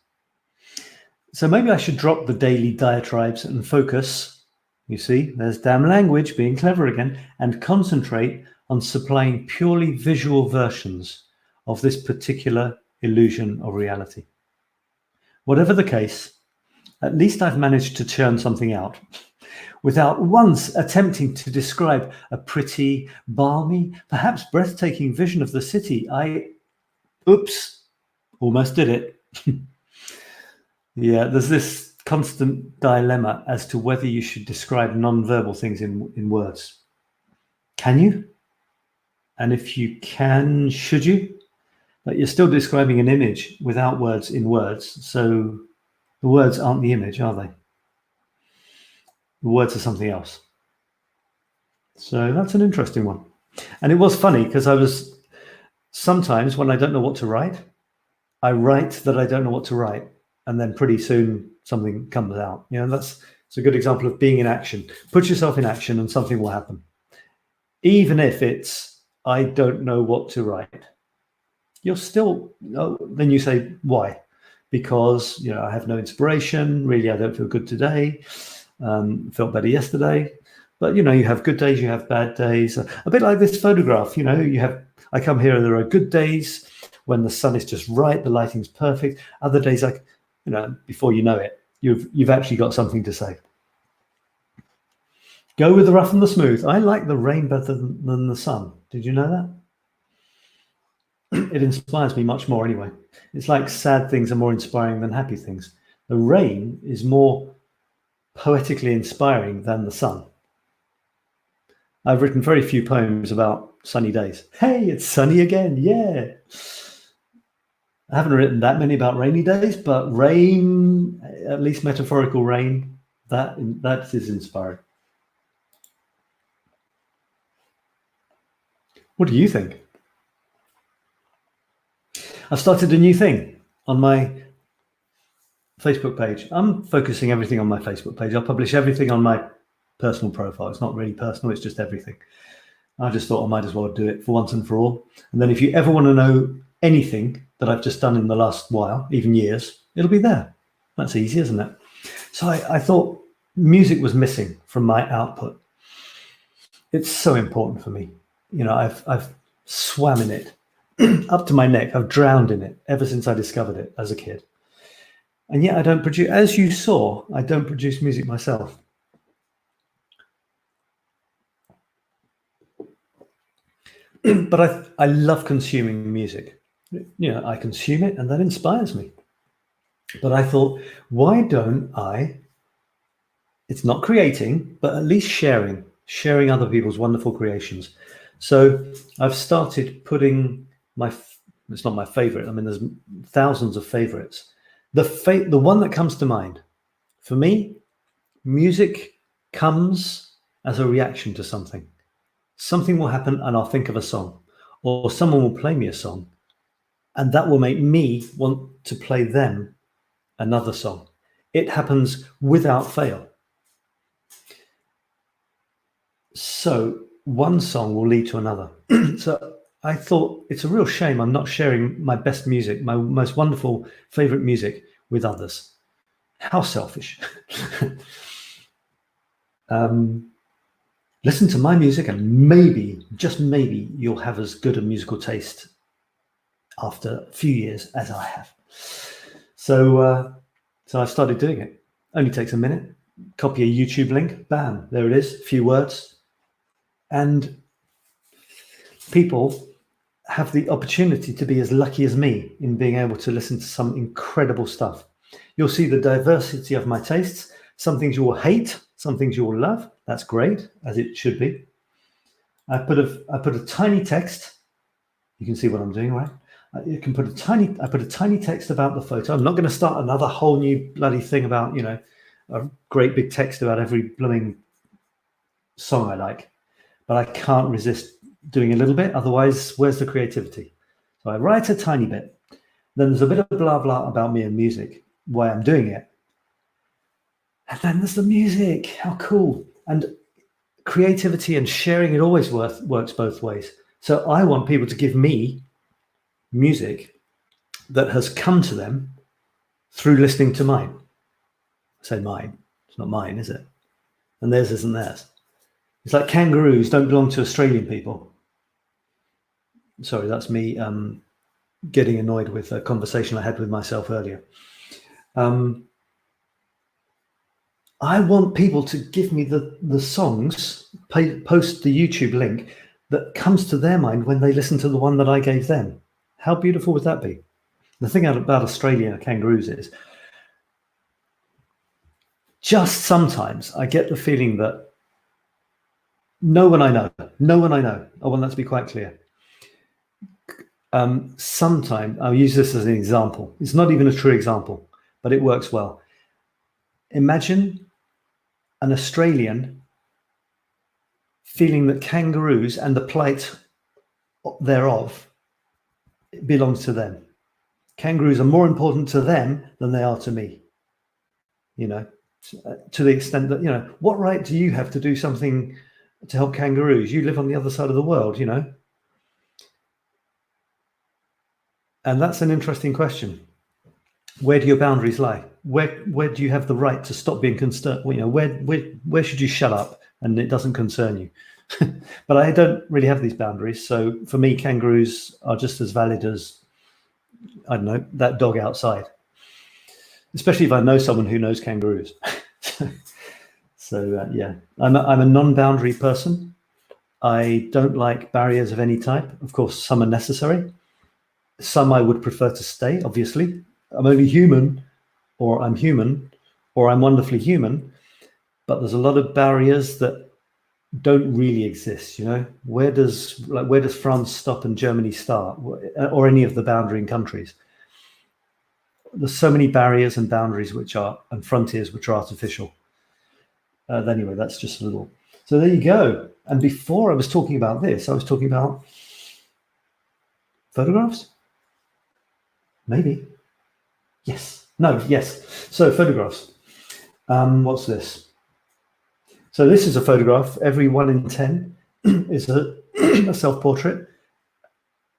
So maybe I should drop the daily diatribes and focus, you see, there's damn language being clever again, and concentrate on supplying purely visual versions of this particular illusion of reality. Whatever the case, at least I've managed to churn something out without once attempting to describe a pretty, balmy, perhaps breathtaking vision of the city. Oops, almost did it. Yeah, there's this constant dilemma as to whether you should describe non-verbal things in words. Can you? And if you can, should you? But you're still describing an image without words in words. So the words aren't the image, are they? The words are something else. So that's an interesting one. And it was funny because sometimes when I don't know what to write, I write that I don't know what to write. And then pretty soon something comes out. It's a good example of being in action. Put yourself in action and something will happen. Even if it's, I don't know what to write. You're still, then you say, why? Because, I have no inspiration. Really, I don't feel good today. Felt better yesterday. But, you have good days, you have bad days. A bit like this photograph, I come here and there are good days when the sun is just right, the lighting's perfect. Other days, before you know it, you've actually got something to say. Go with the rough and the smooth. I like the rain better than the sun. Did you know that? It inspires me much more anyway. It's like sad things are more inspiring than happy things. The rain is more poetically inspiring than the sun. I've written very few poems about sunny days. Hey, it's sunny again. Yeah. I haven't written that many about rainy days, but rain, at least metaphorical rain, that is inspiring. What do you think? I've started a new thing on my Facebook page. I'm focusing everything on my Facebook page. I'll publish everything on my personal profile. It's not really personal, it's just everything. I just thought I might as well do it for once and for all. And then if you ever want to know anything that I've just done in the last while, even years, it'll be there. That's easy, isn't it? So I thought music was missing from my output. It's so important for me. I've swam in it up to my neck. I've drowned in it ever since I discovered it as a kid. And yet I don't produce, as you saw, I don't produce music myself. but I love consuming music. I consume it and that inspires me. But I thought, why don't I, it's not creating, but at least sharing other people's wonderful creations. So I've started putting it's not my favorite. I mean, there's thousands of favorites. The one that comes to mind for me, music comes as a reaction to something. Something will happen and I'll think of a song, or someone will play me a song, and that will make me want to play them another song. It happens without fail. So one song will lead to another. So I thought it's a real shame I'm not sharing my best music, my most wonderful favorite music with others. How selfish. Listen to my music and maybe, just maybe, you'll have as good a musical taste after a few years as I have. So I started doing it. Only takes a minute. Copy a YouTube link. Bam, there it is. A few words. And people have the opportunity to be as lucky as me in being able to listen to some incredible stuff. You'll see the diversity of my tastes. Some things you will hate, some things you will love. That's great, as it should be. I put a tiny text. You can see what I'm doing, right? I put a tiny text about the photo. I'm not going to start another whole new bloody thing about, a great big text about every blooming song I like. But I can't resist doing a little bit. Otherwise, where's the creativity? So I write a tiny bit. Then there's a bit of blah, blah about me and music, why I'm doing it. And then there's the music. How cool. And creativity and sharing, it always works both ways. So I want people to give me music that has come to them through listening to mine. I say mine. It's not mine, is it? And theirs isn't theirs. It's like kangaroos don't belong to Australian people. Sorry, that's me getting annoyed with a conversation I had with myself earlier. I want people to give me the songs, post the YouTube link that comes to their mind when they listen to the one that I gave them. How beautiful would that be? The thing about Australian kangaroos is just sometimes I get the feeling that no one I know, I want that to be quite clear. Sometimes, I'll use this as an example. It's not even a true example, but it works well. Imagine an Australian feeling that kangaroos and the plight thereof belongs to them. Kangaroos are more important to them than they are to me. To the extent that, what right do you have to do something to help kangaroos? You live on the other side of the world, And that's an interesting question. Where do your boundaries lie? Where do you have the right to stop being concerned? Where should you shut up and it doesn't concern you? But I don't really have these boundaries. So for me, kangaroos are just as valid as, I don't know, that dog outside. Especially if I know someone who knows kangaroos. Yeah, I'm a non-boundary person. I don't like barriers of any type. Of course, some are necessary. Some I would prefer to stay, obviously. I'm only human, or I'm wonderfully human. But there's a lot of barriers that don't really exist, Where does France stop and Germany start, or any of the boundarying countries? There's so many barriers and boundaries and frontiers which are artificial. Anyway, that's just a little. So there you go. And before I was talking about this, I was talking about photographs? Maybe. Yes. No, yes. So photographs. What's this? So this is a photograph. Every 1 in 10 is a self-portrait,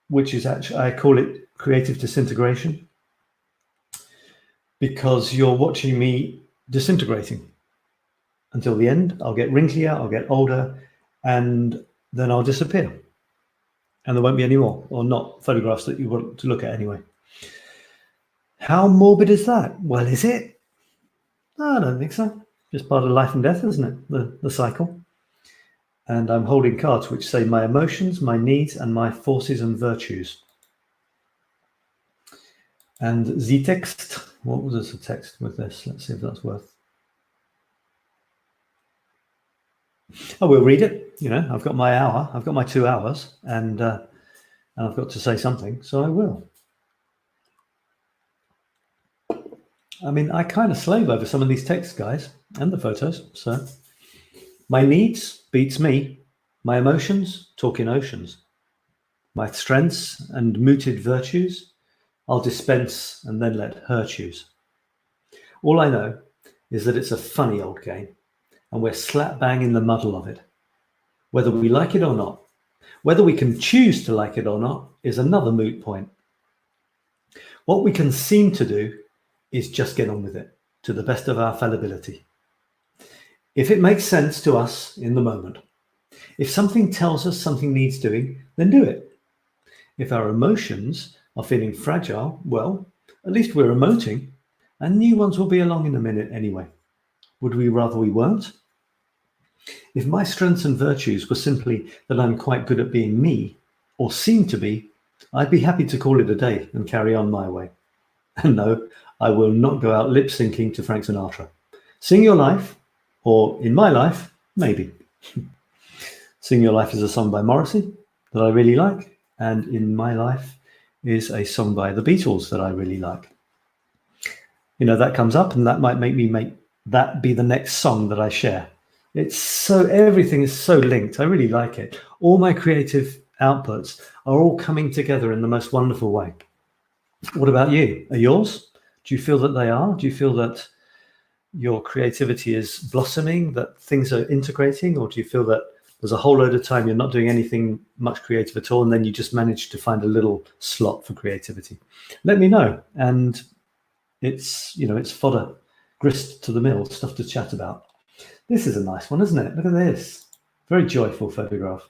which is actually, I call it creative disintegration, because you're watching me disintegrating. Until the end, I'll get wrinklier, I'll get older, and then I'll disappear. And there won't be any more, or not photographs that you want to look at anyway. How morbid is that? Well, is it? No, I don't think so. Just part of life and death, isn't it? The cycle. And I'm holding cards which say my emotions, my needs, and my forces and virtues. And the text, what was the text with this? Let's see if that's worth. Oh, we'll read it. You know, I've got my hour, I've got my 2 hours, and I've got to say something, so I will. I mean, I kind of slave over some of these texts, guys, and the photos. So, my needs beats me. My emotions talk in oceans. My strengths and mooted virtues I'll dispense and then let her choose. All I know is that it's a funny old game, and we're slap bang in the muddle of it. Whether we like it or not, whether we can choose to like it or not, is another moot point. What we can seem to do is just get on with it to the best of our fallibility. If it makes sense to us in the moment, if something tells us something needs doing, then do it. If our emotions are feeling fragile, well, at least we're emoting, and new ones will be along in a minute anyway. Would we rather we weren't? If my strengths and virtues were simply that I'm quite good at being me, or seem to be, I'd be happy to call it a day and carry on my way. And no, I will not go out lip syncing to Frank Sinatra. Sing Your Life, or In My Life, maybe. Sing Your Life is a song by Morrissey that I really like, and In My Life is a song by the Beatles that I really like. You know, that comes up, and that might make that be the next song that I share. It's so, everything is so linked. I really like it. All my creative outputs are all coming together in the most wonderful way. What about you? Are yours? Do you feel that they are? Do you feel that your creativity is blossoming, that things are integrating, or do you feel that there's a whole load of time you're not doing anything much creative at all, and then you just manage to find a little slot for creativity? Let me know. And it's, you know, it's fodder, grist to the mill, stuff to chat about. This is a nice one, isn't it? Look at this. Very joyful photograph.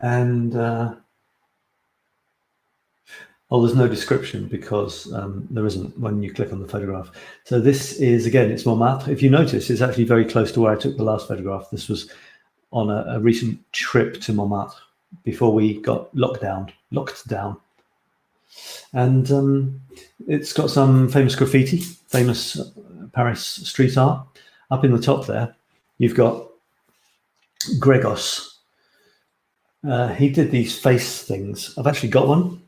And oh, there's no description because there isn't when you click on the photograph. So this is, again, it's Montmartre. If you notice, it's actually very close to where I took the last photograph. This was on a recent trip to Montmartre before we got locked down. And it's got some famous graffiti, famous Paris street art. Up in the top there, you've got Gregos. He did these face things. I've actually got one.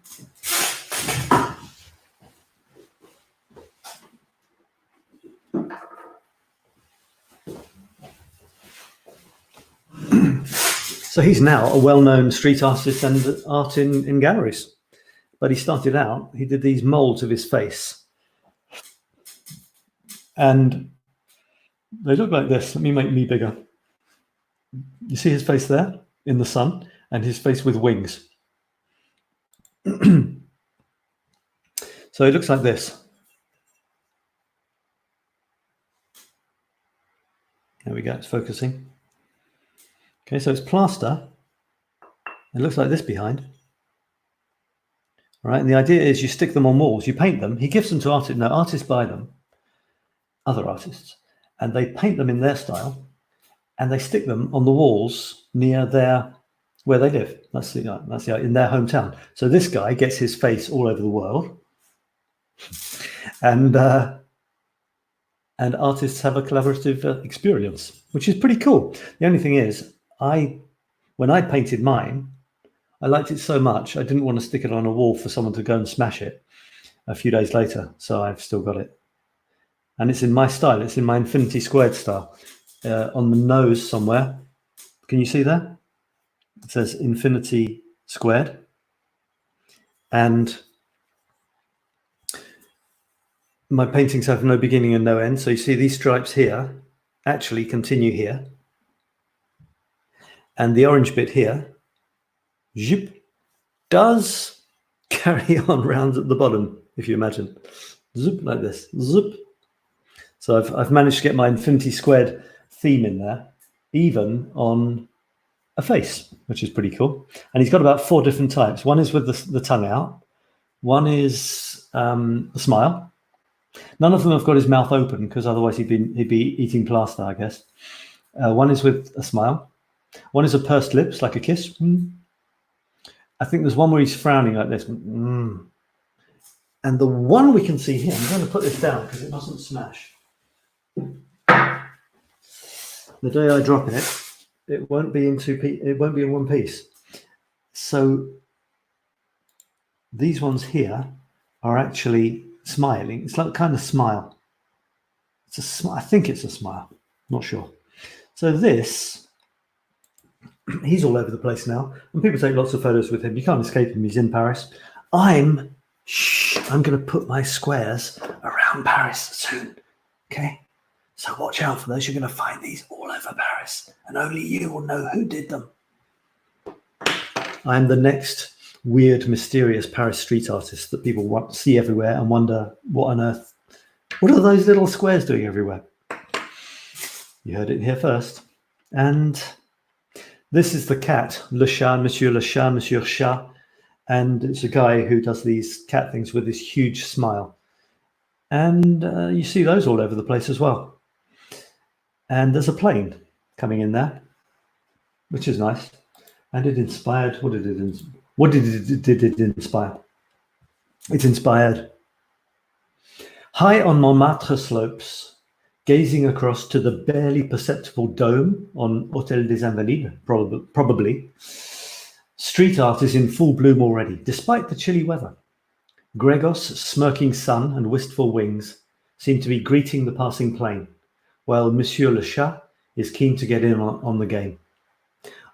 So he's now a well-known street artist and art in galleries. But he started out, he did these molds of his face. And they look like this. Let me make me bigger. You see his face there in the sun, and his face with wings. So it looks like this. There we go, it's focusing. Okay, so it's plaster. It looks like this behind. All right, and the idea is you stick them on walls, you paint them. He gives them to artists. No, artists buy them, other artists, and they paint them in their style, and they stick them on the walls near where they live. That's in their hometown. So this guy gets his face all over the world, and artists have a collaborative experience, which is pretty cool. The only thing is, when I painted mine, I liked it so much I didn't want to stick it on a wall for someone to go and smash it a few days later. So I've still got it, and it's in my style. It's in my 𝗏𝗏𝗏 style. On the nose somewhere, can you see that? It says 𝗏𝗏𝗏𝗏, and my paintings have no beginning and no end. So you see these stripes here actually continue here, and the orange bit here does carry on round at the bottom, if you imagine, like this. So I've managed to get my 𝗏𝗏𝗏𝗏 theme in there, even on a face, which is pretty cool. And he's got about 4 different types. One is with the tongue out. One is a smile. None of them have got his mouth open because otherwise he'd be eating plaster, I guess. One is with a smile. One is a pursed lips, like a kiss. I think there's one where he's frowning like this. And the one we can see here, I'm going to put this down because it mustn't smash. The day I drop it, it won't be in it won't be in one piece. So these ones here are actually smiling. It's like a kind of smile. It's a smile. I think it's a smile. Not sure. So this, he's all over the place now, and people take lots of photos with him. You can't escape him. He's in Paris. I'm going to put my squares around Paris soon. Okay. So watch out for those. You're going to find these all over Paris, and only you will know who did them. I'm the next weird, mysterious Paris street artist that people see everywhere and wonder, what on earth? What are those little squares doing everywhere? You heard it here first. And this is the cat, Monsieur 𝗏, and it's a guy who does these cat things with this huge smile. And you see those all over the place as well. And there's a plane coming in there, which is nice. And it inspired, what did it inspire? It inspired. High on Montmartre slopes, gazing across to the barely perceptible dome on Hôtel des Invalides, probably, street art is in full bloom already, despite the chilly weather. Gregos' smirking sun and wistful wings seem to be greeting the passing plane, while Monsieur 𝗏 is keen to get in on the game.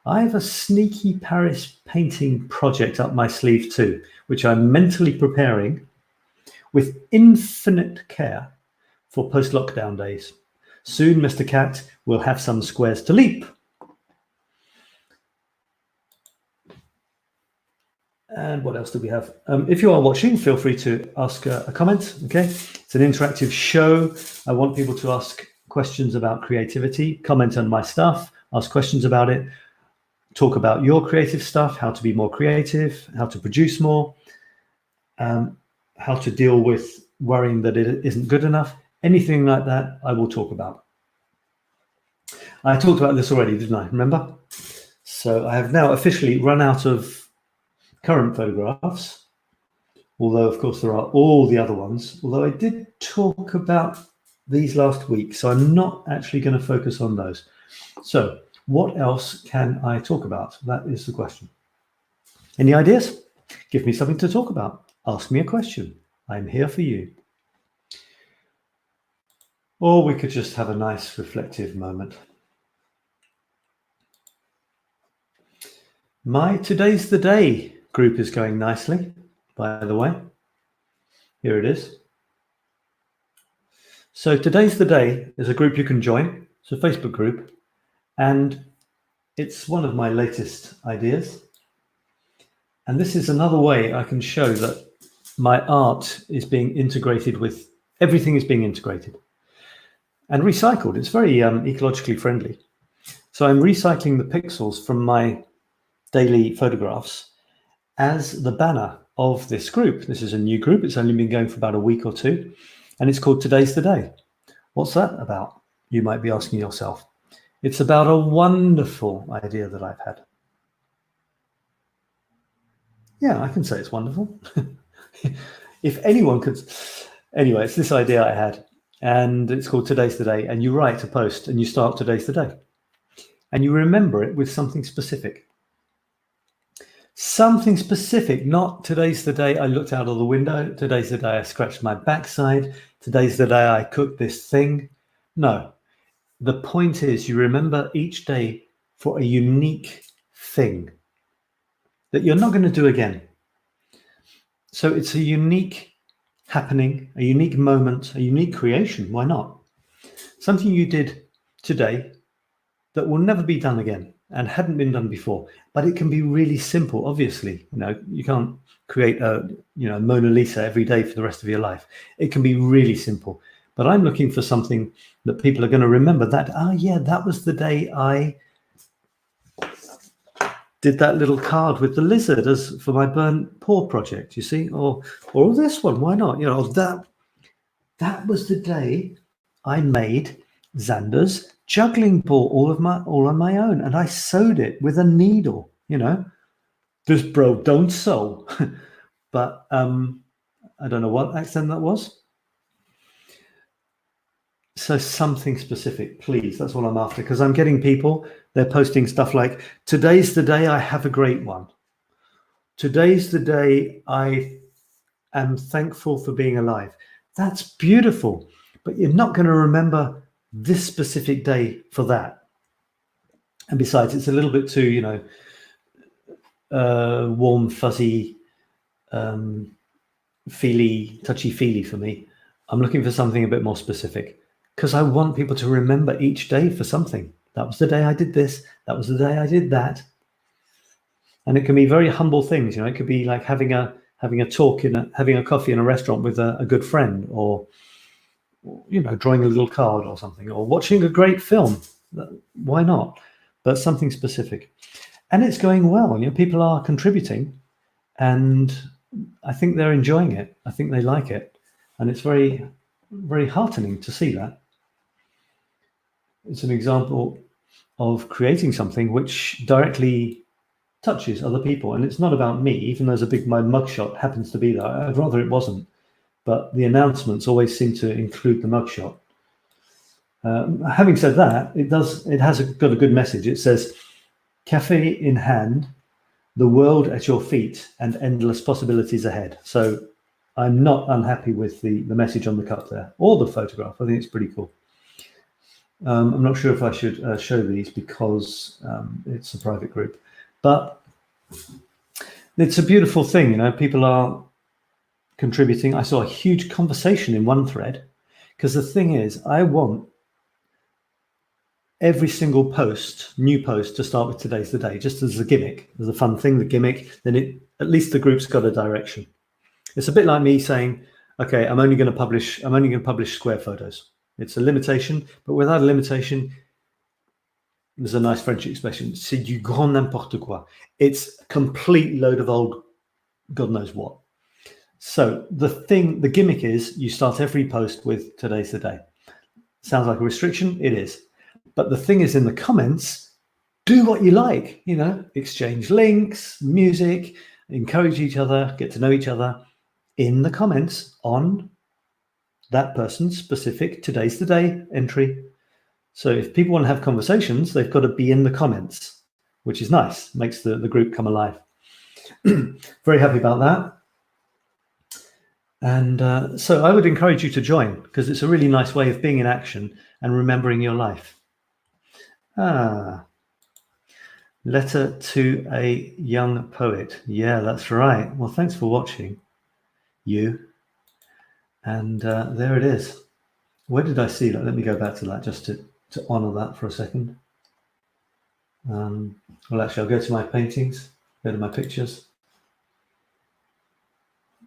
I have a sneaky Paris painting project up my sleeve too, which I'm mentally preparing with infinite care for post-lockdown days. Soon, Mr. Cat will have some squares to leap. And what else do we have? If you are watching, feel free to ask a comment, okay? It's an interactive show. I want people to ask questions about creativity, comment on my stuff, ask questions about it, talk about your creative stuff, how to be more creative, how to produce more, how to deal with worrying that it isn't good enough. Anything like that, I will talk about. I talked about this already, didn't I? Remember? So I have now officially run out of current photographs, although, of course, there are all the other ones. Although I did talk about these last week, so I'm not actually going to focus on those. So what else can I talk about? That is the question. Any ideas? Give me something to talk about. Ask me a question. I'm here for you. Or we could just have a nice reflective moment. My Today's the Day group is going nicely, by the way. Here it is. So Today's the Day is a group you can join. It's a Facebook group, and it's one of my latest ideas. And this is another way I can show that my art is being integrated with, everything is being integrated and recycled. It's very ecologically friendly. So I'm recycling the pixels from my daily photographs as the banner of this group. This is a new group. It's only been going for about a week or two, and it's called Today's the Day. What's that about? You might be asking yourself. It's about a wonderful idea that I've had. Yeah, I can say it's wonderful. If anyone could. Anyway, it's this idea I had, and it's called Today's the Day, and you write a post and you start Today's the Day, and you remember it with something specific. Something specific, not today's the day I looked out of the window, today's the day I scratched my backside, today's the day I cooked this thing. No, the point is you remember each day for a unique thing that you're not going to do again. So it's a unique happening, a unique moment, a unique creation. Why not? Something you did today that will never be done again and hadn't been done before, but it can be really simple. Obviously, you can't create a Mona Lisa every day for the rest of your life. It can be really simple, but I'm looking for something that people are going to remember that, yeah, that was the day I did that little card with the lizard as for my burnt paw project, you see, or this one, why not? That was the day I made Xander's juggling ball all on my own, and I sewed it with a needle. This bro don't sew. But I don't know what accent that was. So something specific, please. That's what I'm after, because I'm getting people, they're posting stuff like, today's the day I have a great one. Today's the day I am thankful for being alive. That's beautiful, but you're not going to remember this specific day for that. And besides, it's a little bit too, warm, fuzzy, touchy-feely for me. I'm looking for something a bit more specific, because I want people to remember each day for something. That was the day I did this. That was the day I did that. And it can be very humble things. It could be like having a talk having a coffee in a restaurant with a good friend, or drawing a little card or something, or watching a great film. Why not? But something specific. And it's going well. People are contributing, and I think they're enjoying it. I think they like it, and it's very, very heartening to see that. It's an example of creating something which directly touches other people, and it's not about me, even though my mugshot happens to be there. I'd rather it wasn't, but the announcements always seem to include the mugshot. Having said that, it has got a good message. It says, "Cafe in hand, the world at your feet, and endless possibilities ahead." So I'm not unhappy with the message on the cup there, or the photograph. I think it's pretty cool. I'm not sure if I should show these because it's a private group, but it's a beautiful thing. People are contributing. I saw a huge conversation in one thread, because the thing is, I want every single new post to start with "today's the day," just as a gimmick, as a fun thing, the gimmick. Then at least the group's got a direction. It's a bit like me saying, okay, I'm only going to publish square photos. It's a limitation, but without a limitation, there's a nice French expression, c'est du grand n'importe quoi. It's a complete load of old God knows what. So the gimmick is you start every post with "today's the day." Sounds like a restriction, it is. But the thing is, in the comments, do what you like, exchange links, music, encourage each other, get to know each other in the comments on that person's specific "today's the day" entry. So if people want to have conversations, they've got to be in the comments, which is nice, makes the group come alive. Very happy about that. And so I would encourage you to join, because it's a really nice way of being in action and remembering your life. Letter to a young poet. Yeah, that's right. Well, thanks for watching, you. And there it is. Where did I see that? Let me go back to that just to honor that for a second. Well, actually, I'll go to my paintings, go to my pictures.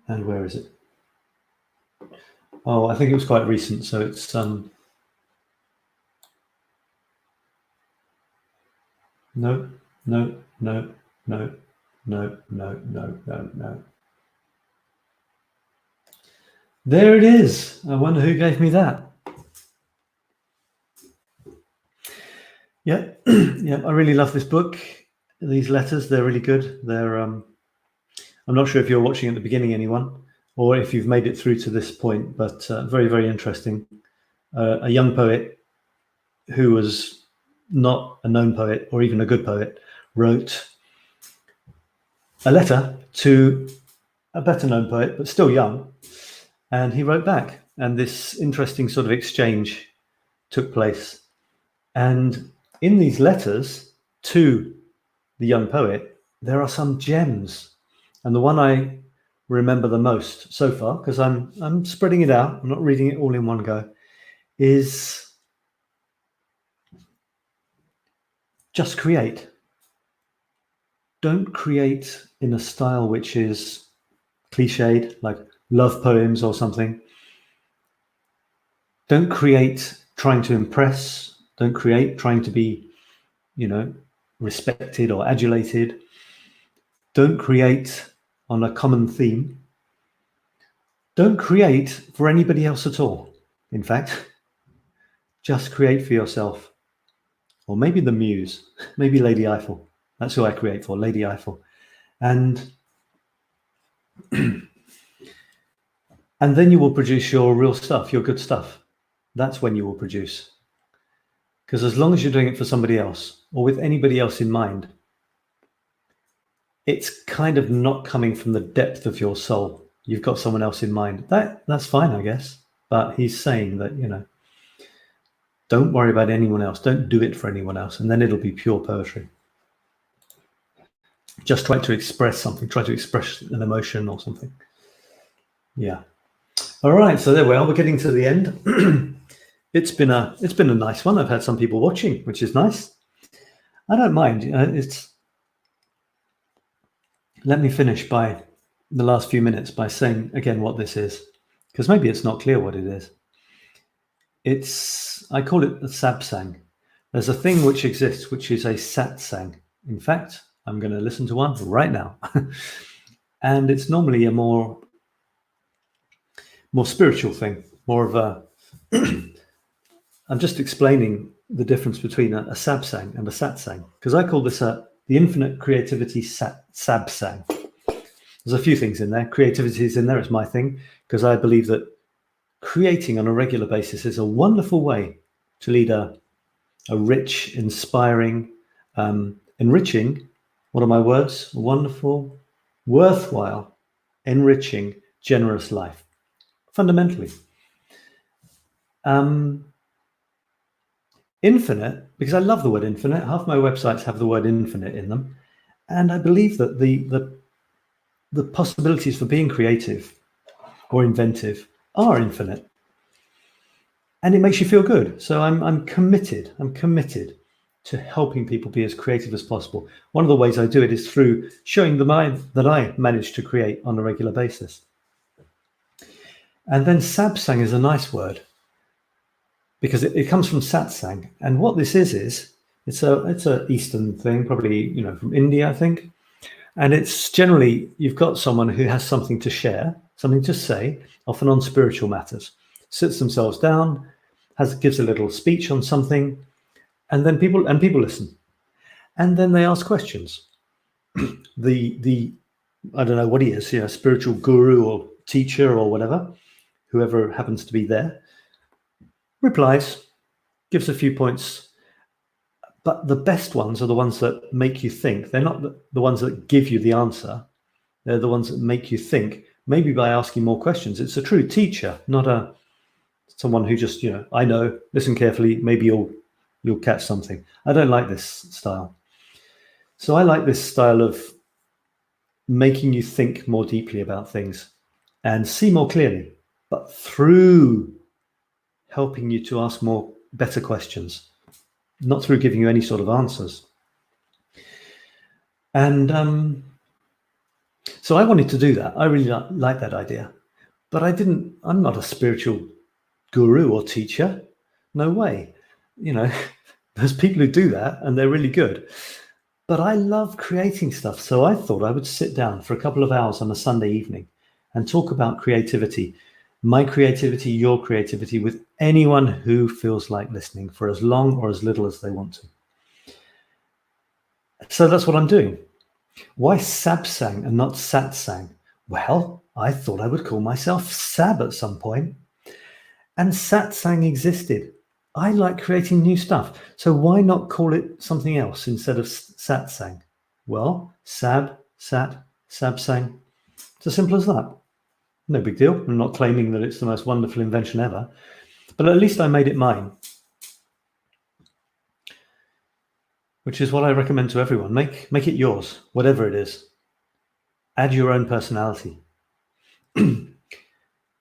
And where is it? Oh, I think it was quite recent. So it's no. There it is. I wonder who gave me that. Yeah, yeah. I really love this book. These letters, they're really good. They're I'm not sure if you're watching at the beginning, anyone, or if you've made it through to this point, but very, very interesting. A young poet who was not a known poet or even a good poet wrote a letter to a better known poet, but still young. And he wrote back, and this interesting sort of exchange took place. And in these letters to the young poet, there are some gems. And the one I remember the most so far, because I'm spreading it out, I'm not reading it all in one go, is just create. Don't create in a style which is cliched, like love poems or something. Don't create trying to impress. Don't create trying to be, respected or adulated. Don't create on a common theme. Don't create for anybody else at all. In fact, just create for yourself. Or maybe the muse, maybe Lady Eiffel. That's who I create for, Lady Eiffel. And and then you will produce your real stuff, your good stuff. That's when you will produce. Because as long as you're doing it for somebody else or with anybody else in mind, it's kind of not coming from the depth of your soul. You've got someone else in mind. That's fine, I guess. But he's saying that, don't worry about anyone else. Don't do it for anyone else. And then it'll be pure poetry. Just try to express something. Try to express an emotion or something. Yeah. All right. So there we are. We're getting to the end. It's been a nice one. I've had some people watching, which is nice. I don't mind. Let me finish by the last few minutes by saying again what this is, because maybe it's not clear what it is. I call it the satsang. There's a thing which exists, which is a satsang. In fact, I'm going to listen to one right now. And it's normally a more spiritual thing, more of a, I'm just explaining the difference between a satsang and a satsang, because I call this the infinite creativity satsang. There's a few things in there. Creativity is in there. It's my thing, because I believe that creating on a regular basis is a wonderful way to lead a rich, inspiring, enriching, what are my words? A wonderful, worthwhile, enriching, generous life, fundamentally. Infinite, because I love the word infinite. Half my websites have the word infinite in them. And I believe that the possibilities for being creative or inventive are infinite. And it makes you feel good. So I'm committed to helping people be as creative as possible. One of the ways I do it is through showing the mind that I manage to create on a regular basis. And then satsang is a nice word, because it comes from satsang. And what this is it's a Eastern thing, probably, from India, I think. And it's generally, you've got someone who has something to share, something to say, often on spiritual matters, sits themselves down, gives a little speech on something, and then people listen. And then they ask questions. The I don't know what he is, spiritual guru or teacher or whatever, whoever happens to be there, replies, gives a few points. But the best ones are the ones that make you think. They're not the ones that give you the answer. They're the ones that make you think, maybe by asking more questions. It's a true teacher, not someone who just, I know, listen carefully, maybe you'll catch something. I don't like this style. So I like this style of making you think more deeply about things and see more clearly, but through helping you to ask better questions, not through giving you any sort of answers. And so I wanted to do that. I really like that idea, but I'm not a spiritual guru or teacher. No way. There's people who do that and they're really good. But I love creating stuff. So I thought I would sit down for a couple of hours on a Sunday evening and talk about creativity, my creativity, your creativity, with anyone who feels like listening for as long or as little as they want to. So that's what I'm doing. Why satsang and not satsang? Well, I thought I would call myself Sab at some point. And satsang existed. I like creating new stuff. So why not call it something else instead of satsang? Well, Sab, Sat, Sabsang. It's as simple as that. No big deal. I'm not claiming that it's the most wonderful invention ever, but at least I made it mine, which is what I recommend to everyone. Make it yours, whatever it is. Add your own personality.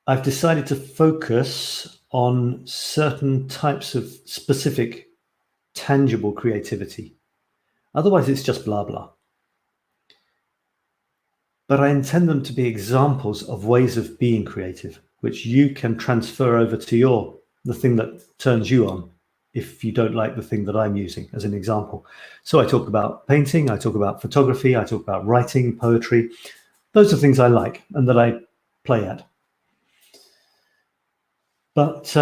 I've decided to focus on certain types of specific, tangible creativity. Otherwise, it's just blah, blah. But I intend them to be examples of ways of being creative, which you can transfer over to the thing that turns you on, if you don't like the thing that I'm using as an example. So I talk about painting, I talk about photography, I talk about writing, poetry. Those are things I like and that I play at. But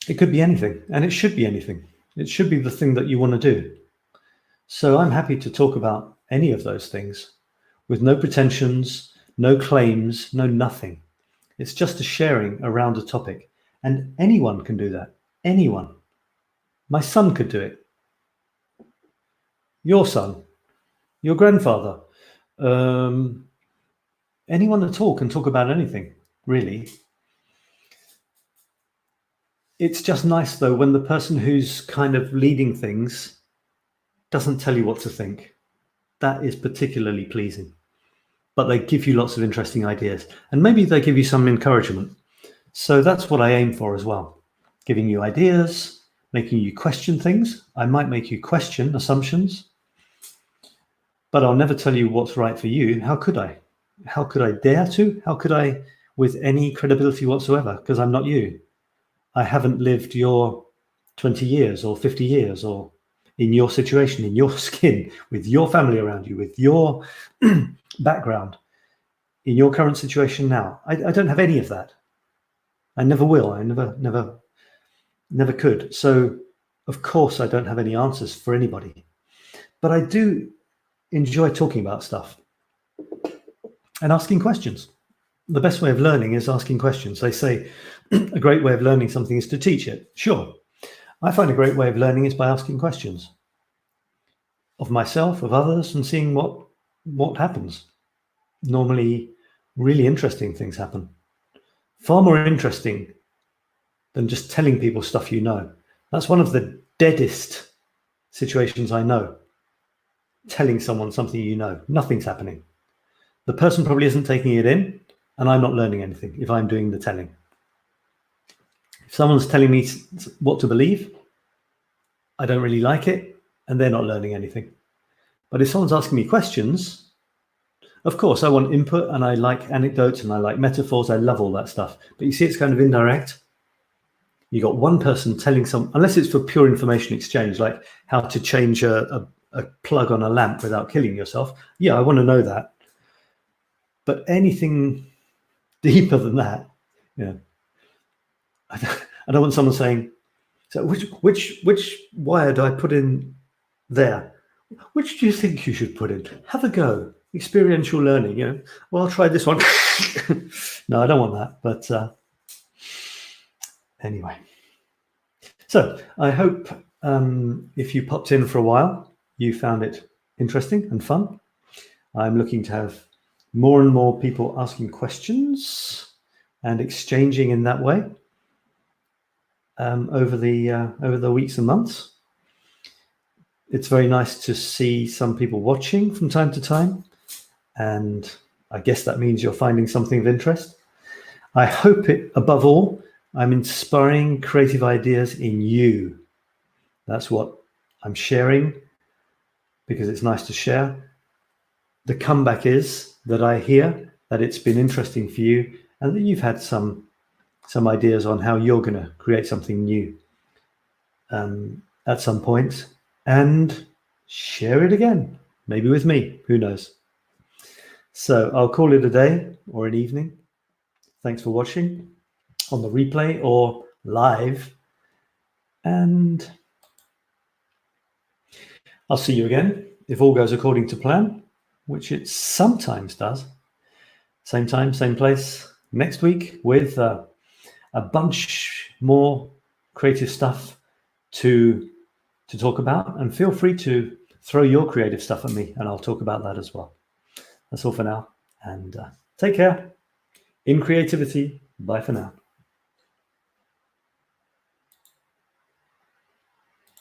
It could be anything, and it should be anything. It should be the thing that you want to do. So I'm happy to talk about any of those things with no pretensions, no claims, no nothing. It's just a sharing around a topic, and anyone can do that. Anyone. My son could do it. Your son, your grandfather, anyone at all can talk about anything, really. It's just nice, though, when the person who's kind of leading things doesn't tell you what to think. That is particularly pleasing. But they give you lots of interesting ideas, and maybe they give you some encouragement. So that's what I aim for as well. Giving you ideas, making you question things. I might make you question assumptions, but I'll never tell you what's right for you. How could I? How could I dare to? How could I with any credibility whatsoever? Because I'm not you. I haven't lived your 20 years or 50 years or in your situation, in your skin, with your family around you, with your background, in your current situation now. I don't have any of that. I never will. I never could. So, of course, I don't have any answers for anybody. But I do enjoy talking about stuff and asking questions. The best way of learning is asking questions. They say a great way of learning something is to teach it. Sure. I find a great way of learning is by asking questions of myself, of others, and seeing what happens. Normally, really interesting things happen. Far more interesting than just telling people stuff you know. That's one of the deadest situations I know. Telling someone something you know. Nothing's happening. The person probably isn't taking it in, and I'm not learning anything if I'm doing the telling. If someone's telling me what to believe, I don't really like it, and they're not learning anything. But if someone's asking me questions, of course, I want input, and I like anecdotes, and I like metaphors. I love all that stuff. But you see, it's kind of indirect. You got one person telling unless it's for pure information exchange, like how to change a plug on a lamp without killing yourself. Yeah, I want to know that. But anything deeper than that, yeah. I don't want someone saying, so which wire do I put in there? Which do you think you should put in? Have a go. Experiential learning, you know. Well, I'll try this one. No, I don't want that. But anyway. So I hope if you popped in for a while, you found it interesting and fun. I'm looking to have more and more people asking questions and exchanging in that way over the weeks and months. It's very nice to see some people watching from time to time, and I guess that means you're finding something of interest. I hope above all, I'm inspiring creative ideas in you. That's what I'm sharing, because it's nice to share. The comeback is that I hear that it's been interesting for you, and that you've had some ideas on how you're going to create something new at some point, and share it again, maybe with me, who knows. So I'll call it a day or an evening. Thanks for watching on the replay or live, and I'll see you again if all goes according to plan, which it sometimes does. Same time, same place next week with a bunch more creative stuff to talk about, and feel free to throw your creative stuff at me and I'll talk about that as well. That's all for now, and take care. In creativity. Bye for now.